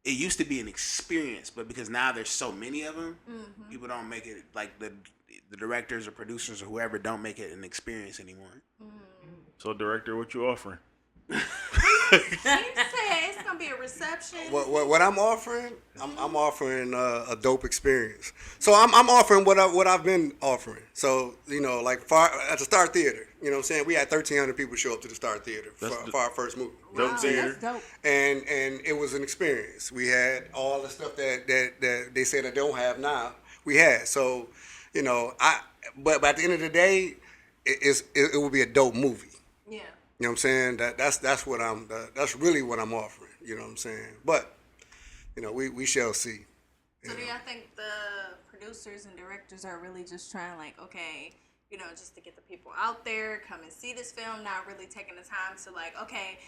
it used to be an experience, but because now there's so many of them, people don't make it, like the directors or producers or whoever don't make it an experience anymore. So, director, what you offering? He said it's gonna be a reception. What I'm offering, I'm offering a dope experience. So I'm offering what I've been offering. So like at the Star Theater, you know what I'm saying, we had 1,300 people show up to the Star Theater for our first movie. Dope theater. That's dope. And it was an experience. We had all the stuff that they say that they don't have now. We had. So but at the end of the day, it will be a dope movie. Yeah. You know what I'm saying? That's really what I'm offering. You know what I'm saying? But we shall see. So do y'all think the producers and directors are really just trying, like, okay, just to get the people out there, come and see this film, not really taking the time to, like, okay,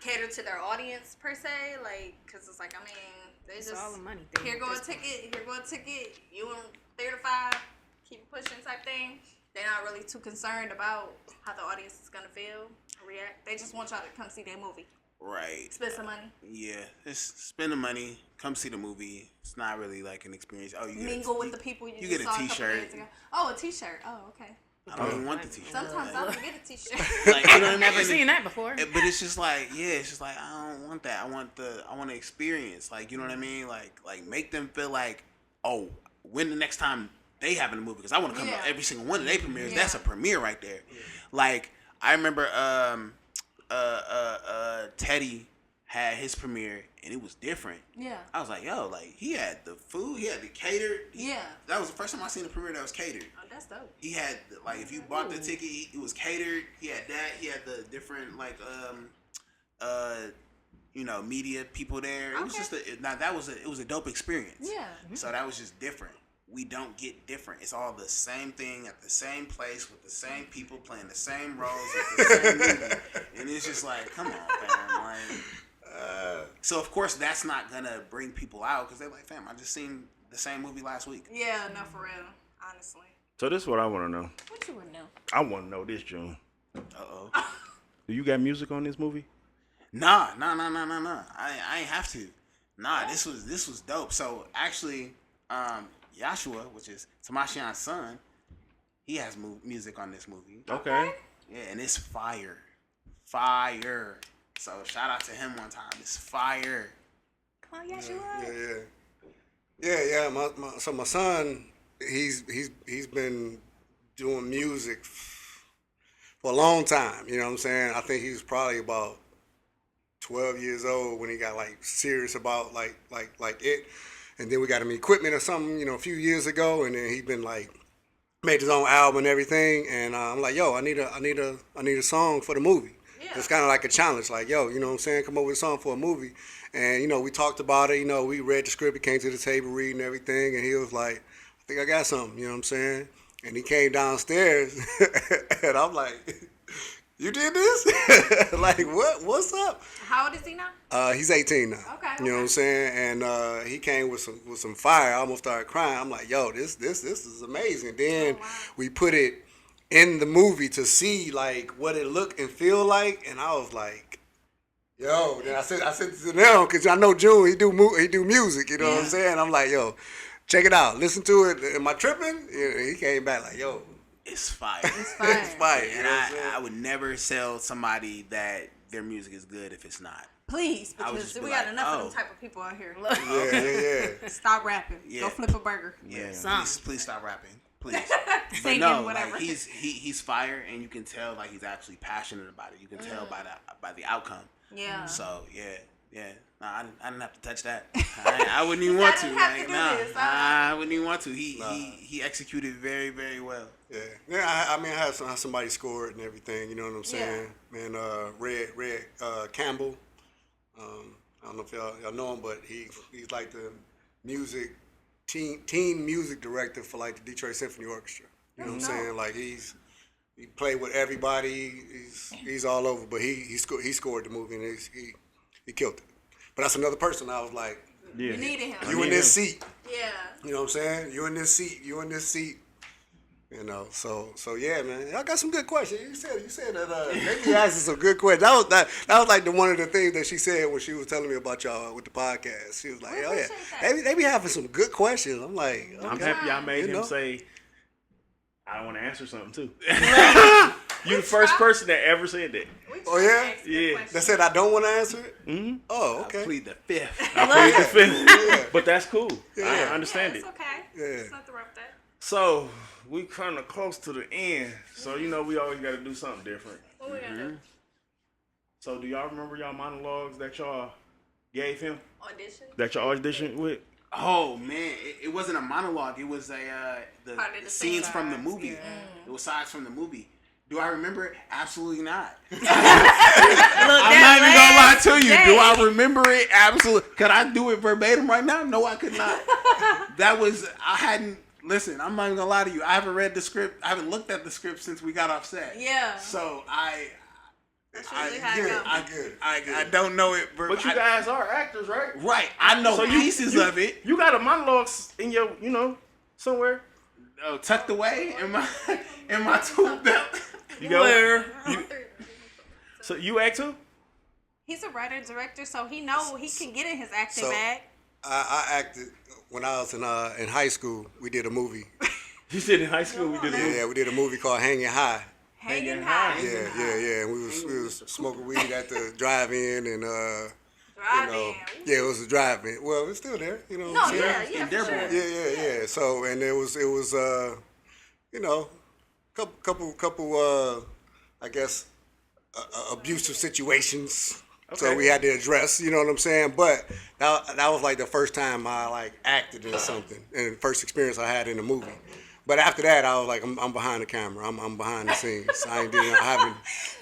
cater to their audience per se, like, because it's like, I mean, they It's just all a money thing here at go a this point. ticket, you in 3 to 5, keep pushing type thing. They're not really too concerned about how the audience is gonna feel or react. They just want y'all to come see their movie. Right. Spend some money. Yeah, just spend the money, come see the movie. It's not really like an experience. Oh, you Mingle with the people you get saw a a couple T-shirt. days ago. Oh, a T-shirt. Oh, okay. I don't even want the T-shirt. Sometimes I don't get a T-shirt. Like, you know what I I've never mean? seen that before. But it's just like, it's just like I don't want that. I want the experience. Like, you know what I mean? Like make them feel like, oh, when the next time they having a movie? Because I want to come to every single one of their premieres. That's a premiere right there. Yeah. Like I remember, Teddy had his premiere and it was different. Yeah. I was like, yo, like he had the food, he had the catered. That was the first time I seen a premiere that was catered. Oh, that's dope. He had like if you bought the ticket, it was catered. He had that. He had the different like media people there. It was just it was a dope experience. Yeah. So that was just different. We don't get different. It's all the same thing at the same place with the same people playing the same roles with the same movie, and it's just like, come on, fam. Like, so of course that's not gonna bring people out because they're like, fam, I just seen the same movie last week. Yeah, no, for real, honestly. So this is what I want to know. What you want to know? I want to know this, June. Do you got music on this movie? Nah. I ain't have to. Nah, this was dope. So actually, Joshua, which is Timashion's son, he has music on this movie. Okay. Yeah, and it's fire. So shout out to him one time. It's fire. Come on, Joshua. Yeah. So my son, he's been doing music for a long time. You know what I'm saying? I think he was probably about 12 years old when he got like serious about like it. And then we got him equipment or something, a few years ago, and then he been like made his own album and everything. And I'm like, yo, I need a song for the movie. Yeah. It's kind of like a challenge, like, yo, you know what I'm saying? Come up with a song for a movie. And we talked about it. We read the script. He came to the table reading everything, and he was like, I think I got something. You know what I'm saying? And he came downstairs, and I'm like, you did this? Like, what? What's up? How old is he now? He's 18 now. Okay. You know what I'm saying? And he came with some fire. I almost started crying. I'm like, yo, this is amazing. Then we put it in the movie to see like what it look and feel like, and I was like, yo. Then I said to them because I know June, he do music. You know what I'm saying? I'm like, yo, check it out. Listen to it. Am I tripping? He came back like, yo. It's fire. It's fire. It's fire. And I would never tell somebody that their music is good if it's not. Please, because we got enough of them type of people out here. Yeah. Stop rapping. Yeah. Go flip a burger. Yeah. Please stop rapping. Please. Singing, no, whatever. Like, he's fire, and you can tell like he's actually passionate about it. You can tell by the outcome. Yeah. So yeah. No, I didn't have to touch that. I wouldn't even want to. I wouldn't even want to. He executed very, very well. Yeah. I had somebody score it and everything. You know what I'm saying? Yeah. And Red Campbell. I don't know if y'all know him, but he's like the teen music director for like the Detroit Symphony Orchestra. You know what I'm saying? Like he played with everybody. He's all over, but he scored the movie and he killed it. But that's another person I was like, you needed him. You in this seat. Yeah. You know what I'm saying? You in this seat. So yeah, man. I got some good questions. You said that they be asking some good questions. That was like one of the things that she said when she was telling me about y'all with the podcast. She was like, oh yeah, they be having some good questions. I'm like, okay. I'm happy I made him say, I want to answer something too. You the first person that ever said that. Oh yeah? Yeah. That said I don't want to answer it? Mm-hmm. Oh, okay. I plead the fifth. Yeah. But that's cool. Yeah. I understand it's okay. Yeah. There's nothing wrong with that. So, we kind of close to the end. So, we always got to do something different. What we gonna do? So, do y'all remember y'all monologues that y'all gave him? Audition? That y'all auditioned with? Oh man, it wasn't a monologue. It was the scenes from the movie. Yeah. It was sides from the movie. Do I remember it? Absolutely not. I'm I'm not even gonna lie to you. Do I remember it? Absolutely. Could I do it verbatim right now? No, I could not. Listen, I'm not even gonna lie to you. I haven't read the script. I haven't looked at the script since we got off set. Yeah. So I don't know it. But you guys are actors, right? Right. I know pieces of it. You got a monologue in your, somewhere. tucked away in my tool belt. You go. So you act too? He's a writer director, so he can get in his acting So- bag. I acted when I was in high school. We did a movie. You said in high school we did a movie. Yeah, we did a movie called Hanging High. Hanging high. Yeah. And we was smoking weed at the drive-in and Driving. yeah, it was a drive-in. Well, it's still there. You know. No, what I'm saying? yeah, for sure. Yeah. So and it was couple I guess abusive situations. So we had to address, you know what I'm saying? But that was like the first time I like acted in something, and the first experience I had in a movie. But after that, I was like, I'm behind the camera. I'm behind the scenes. I haven't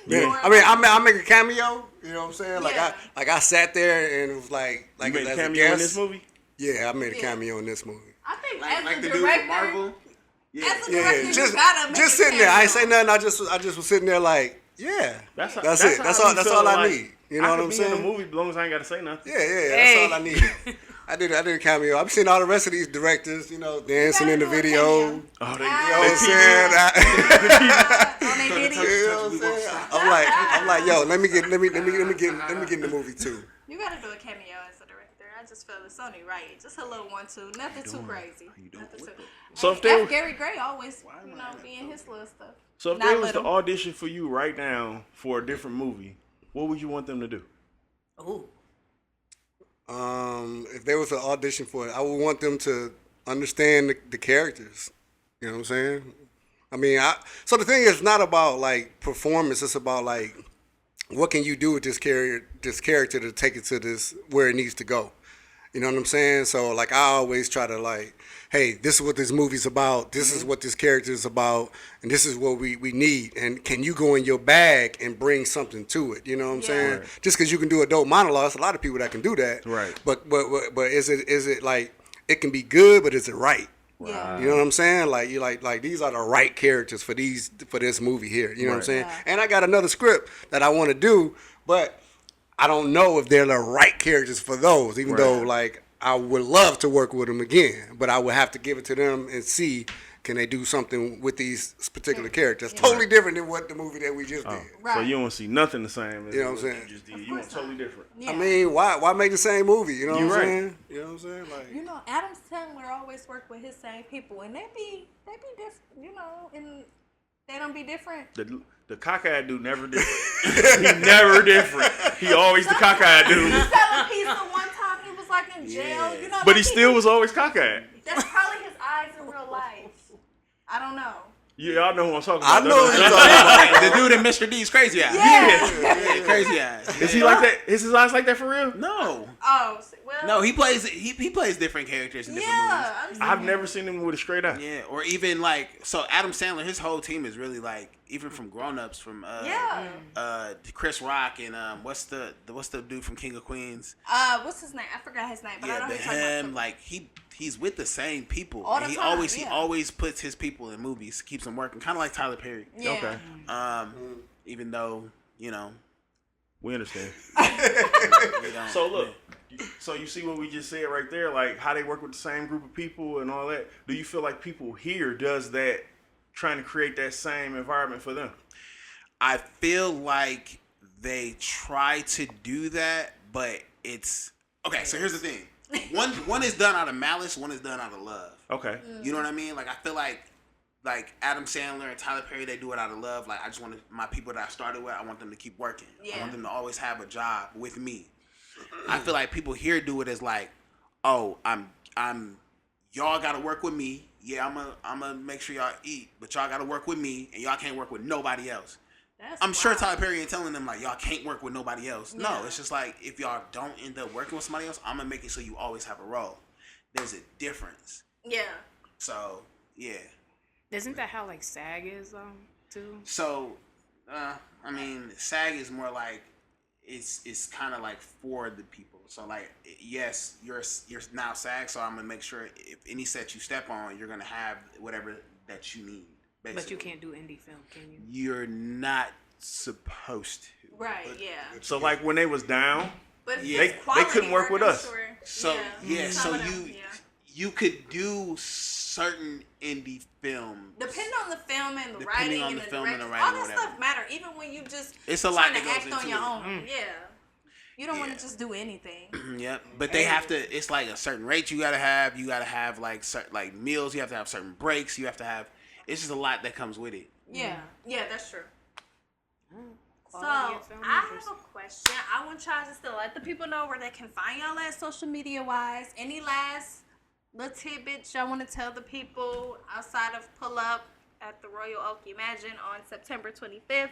been. I mean, I make a cameo. You know what I'm saying? Like I sat there and it was like You made a as cameo in this movie? Yeah, I made a cameo in this movie. I think Like as the a dude director, from Marvel. as a director, you gotta make just a sitting there. I ain't cameo. say nothing. I just was sitting there like, yeah. That's it. That's how all. That's feel all I like need. You know I what could I'm be saying? in the movie as long as I ain't got to say nothing. Yeah. That's Hey. all I need. I did a cameo. I've seen all the rest of these directors, dancing in the do a video. cameo. Oh, You know what I'm saying? On they video. You know what I'm saying? I'm like, yo, let me get in the movie too. You gotta do a cameo as a director. I just feel it's only right. Just a little 1-2. Nothing too crazy. Nothing too. So if they Gary Gray always, be in his little stuff. So if Not they was to little. audition for you right now for a different movie, what would you want them to do? Ooh. If there was an audition for it, I would want them to understand the characters. You know what I'm saying? I mean, so the thing is not about like performance. It's about like what can you do with this character to take it to this where it needs to go. You know what I'm saying? So like I always try to like, hey, this is what this movie's about. This is what this character is about, and this is what we need. And can you go in your bag and bring something to it? You know what I'm saying? Right. Just because you can do a dope monologue, there's a lot of people that can do that. Right. But is it like it can be good, but is it right? Yeah. You know what I'm saying? Like you like these are the right characters for this movie here. You know what I'm saying? Yeah. And I got another script that I want to do, but I don't know if they're the right characters for those. Even though like I would love to work with them again, but I would have to give it to them and see can they do something with these particular characters. Totally different than what the movie that we just did. Right. So you don't see nothing the same as You know what I'm what saying? you just did. You want totally different. Yeah. I mean, why make the same movie? You know what I'm You're right. saying? You know what I'm saying? Like Adam Sandler always work with his same people, and they be different, and they don't be different. The cockeyed dude never different. He never different. He always the cockeyed dude. Selling pizza one time, he was like in jail. But he still was always cockeyed. That's probably his eyes in real life. I don't know. Y'all know who I'm talking I about. know don't who you? you're talking about. The dude in Mr. D's Crazy Eyes. Yeah. Crazy Eyes. Is he like that? Is his eyes like that for real? No. Oh, well. No, he plays different characters in different movies. Yeah. I've never seen him with a straight eye. Yeah, or even like Adam Sandler, his whole team is really like even from Grown Ups, from Chris Rock and what's the dude from King of Queens? What's his name? I forgot his name, but I know Yeah, who you're talking him about. like he's with the same people. All the And he time, always yeah. he always puts his people in movies, keeps them working, kind of like Tyler Perry. Yeah. Okay. Even though We understand. we don't. So look, so you see what we just said right there, like how they work with the same group of people and all that. Do you feel like people here does that, trying to create that same environment for them? I feel like they try to do that, but it's okay. So here's the thing: one is done out of malice, one is done out of love. Okay. You know what I mean? Like I feel like Adam Sandler and Tyler Perry, they do it out of love. Like I just want my people that I started with, I want them to keep working. Yeah. I want them to always have a job with me. I feel like people here do it as like, oh, I'm y'all gotta work with me. Yeah, I'm gonna make sure y'all eat, but y'all gotta work with me, and y'all can't work with nobody else. I'm sure Tyler Perry ain't telling them like y'all can't work with nobody else. No, Yeah. it's just like if y'all don't end up working with somebody else, I'm gonna make it so you always have a role. There's a difference. Yeah. So yeah. Isn't that how like SAG is too? So I mean, SAG is more like it's kind of like for the people. So like yes, you're now SAG, so I'm gonna make sure if any set you step on, you're gonna have whatever that you need. Basically. But you can't do indie film, can you? You're not supposed to. Right. Yeah. So like when they was down, But Yeah. they couldn't work with us. So yeah, Some so of them, you could do certain indie film. Depending on the film and the Depending writing on and the the film and the direction, writing, all that whatever. stuff matter. Even when you just It's a lot trying to that goes act on into your it. own. Yeah, you don't want Yeah. to just do anything. Yep, but they have to. It's like a certain rate you gotta have. You gotta have like certain like meals. You have to have certain breaks. You have to have. It's just a lot that comes with it. Yeah, yeah, that's true. So Quality of film I matters. have a question. I want y'all just to let the people know where they can find y'all at social media wise. Any last little tidbits y'all want to tell the people outside of pull up at the Royal Oak Imagine on September 25th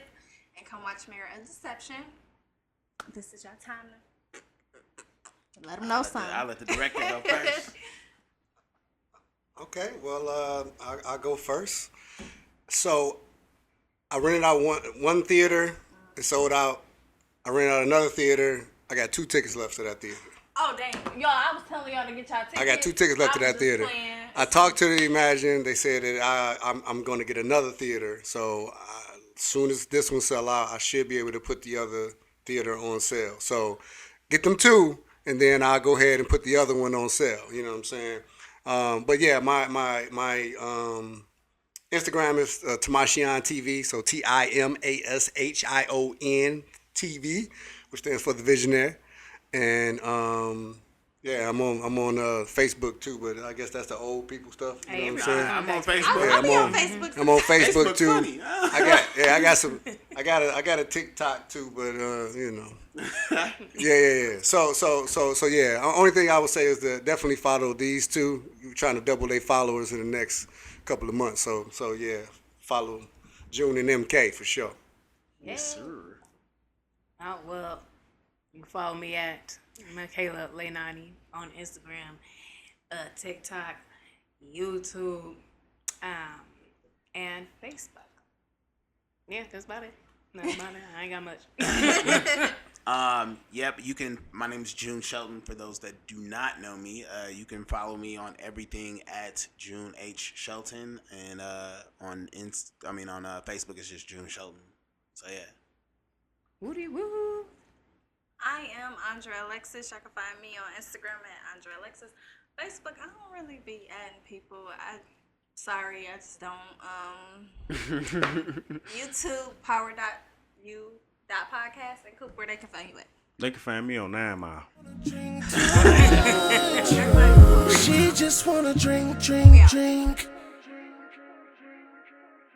and come watch Mirror of Deception. This is your time to let them know something. I'll let the director go first. Okay, well, I'll go first. So, I rented out one theater. It sold out. I rented out another theater. I got 2 tickets left to that theater. Oh, dang. Y'all, I was telling y'all to get y'all tickets. I got 2 tickets left to I was that just theater. playing. I talked to the Imagine. They said that I'm going to get another theater. So, as soon as this one sell out, I should be able to put the other theater on sale. So, get them 2, and then I'll go ahead and put the other one on sale. You know what I'm saying? But yeah, my Instagram is Timashion TV, so Timashion TV, which stands for the Visionary, and yeah, I'm on Facebook too, but I guess that's the old people stuff. You know what I'm saying? I'm on Facebook. I'll be I'm on on- Facebook. I'm on Facebook Facebook's too. funny. I got a TikTok too, but you know. Yeah. So yeah. Only thing I would say is to definitely follow these 2. We're trying to double their followers in the next couple of months. So yeah, follow June and MK for sure. Yes, sir. Oh, well, you can follow me at Mikala Leinani on Instagram, TikTok, YouTube, and Facebook. Yeah, that's about it. That's about it. I ain't got much. Yep, you can. My name is June Shelton. For those that do not know me, you can follow me on everything at June H Shelton, and on Facebook it's just June Shelton. So yeah. Woody woo. I am Andre Alexis. Y'all can find me on Instagram at Andre Alexis. Facebook, I don't really be adding people. Sorry, I just don't. YouTube, power.u.podcast, and Coop, where they can find you at. They can find me on 9 Mile. She just wanna drink, Yeah. drink.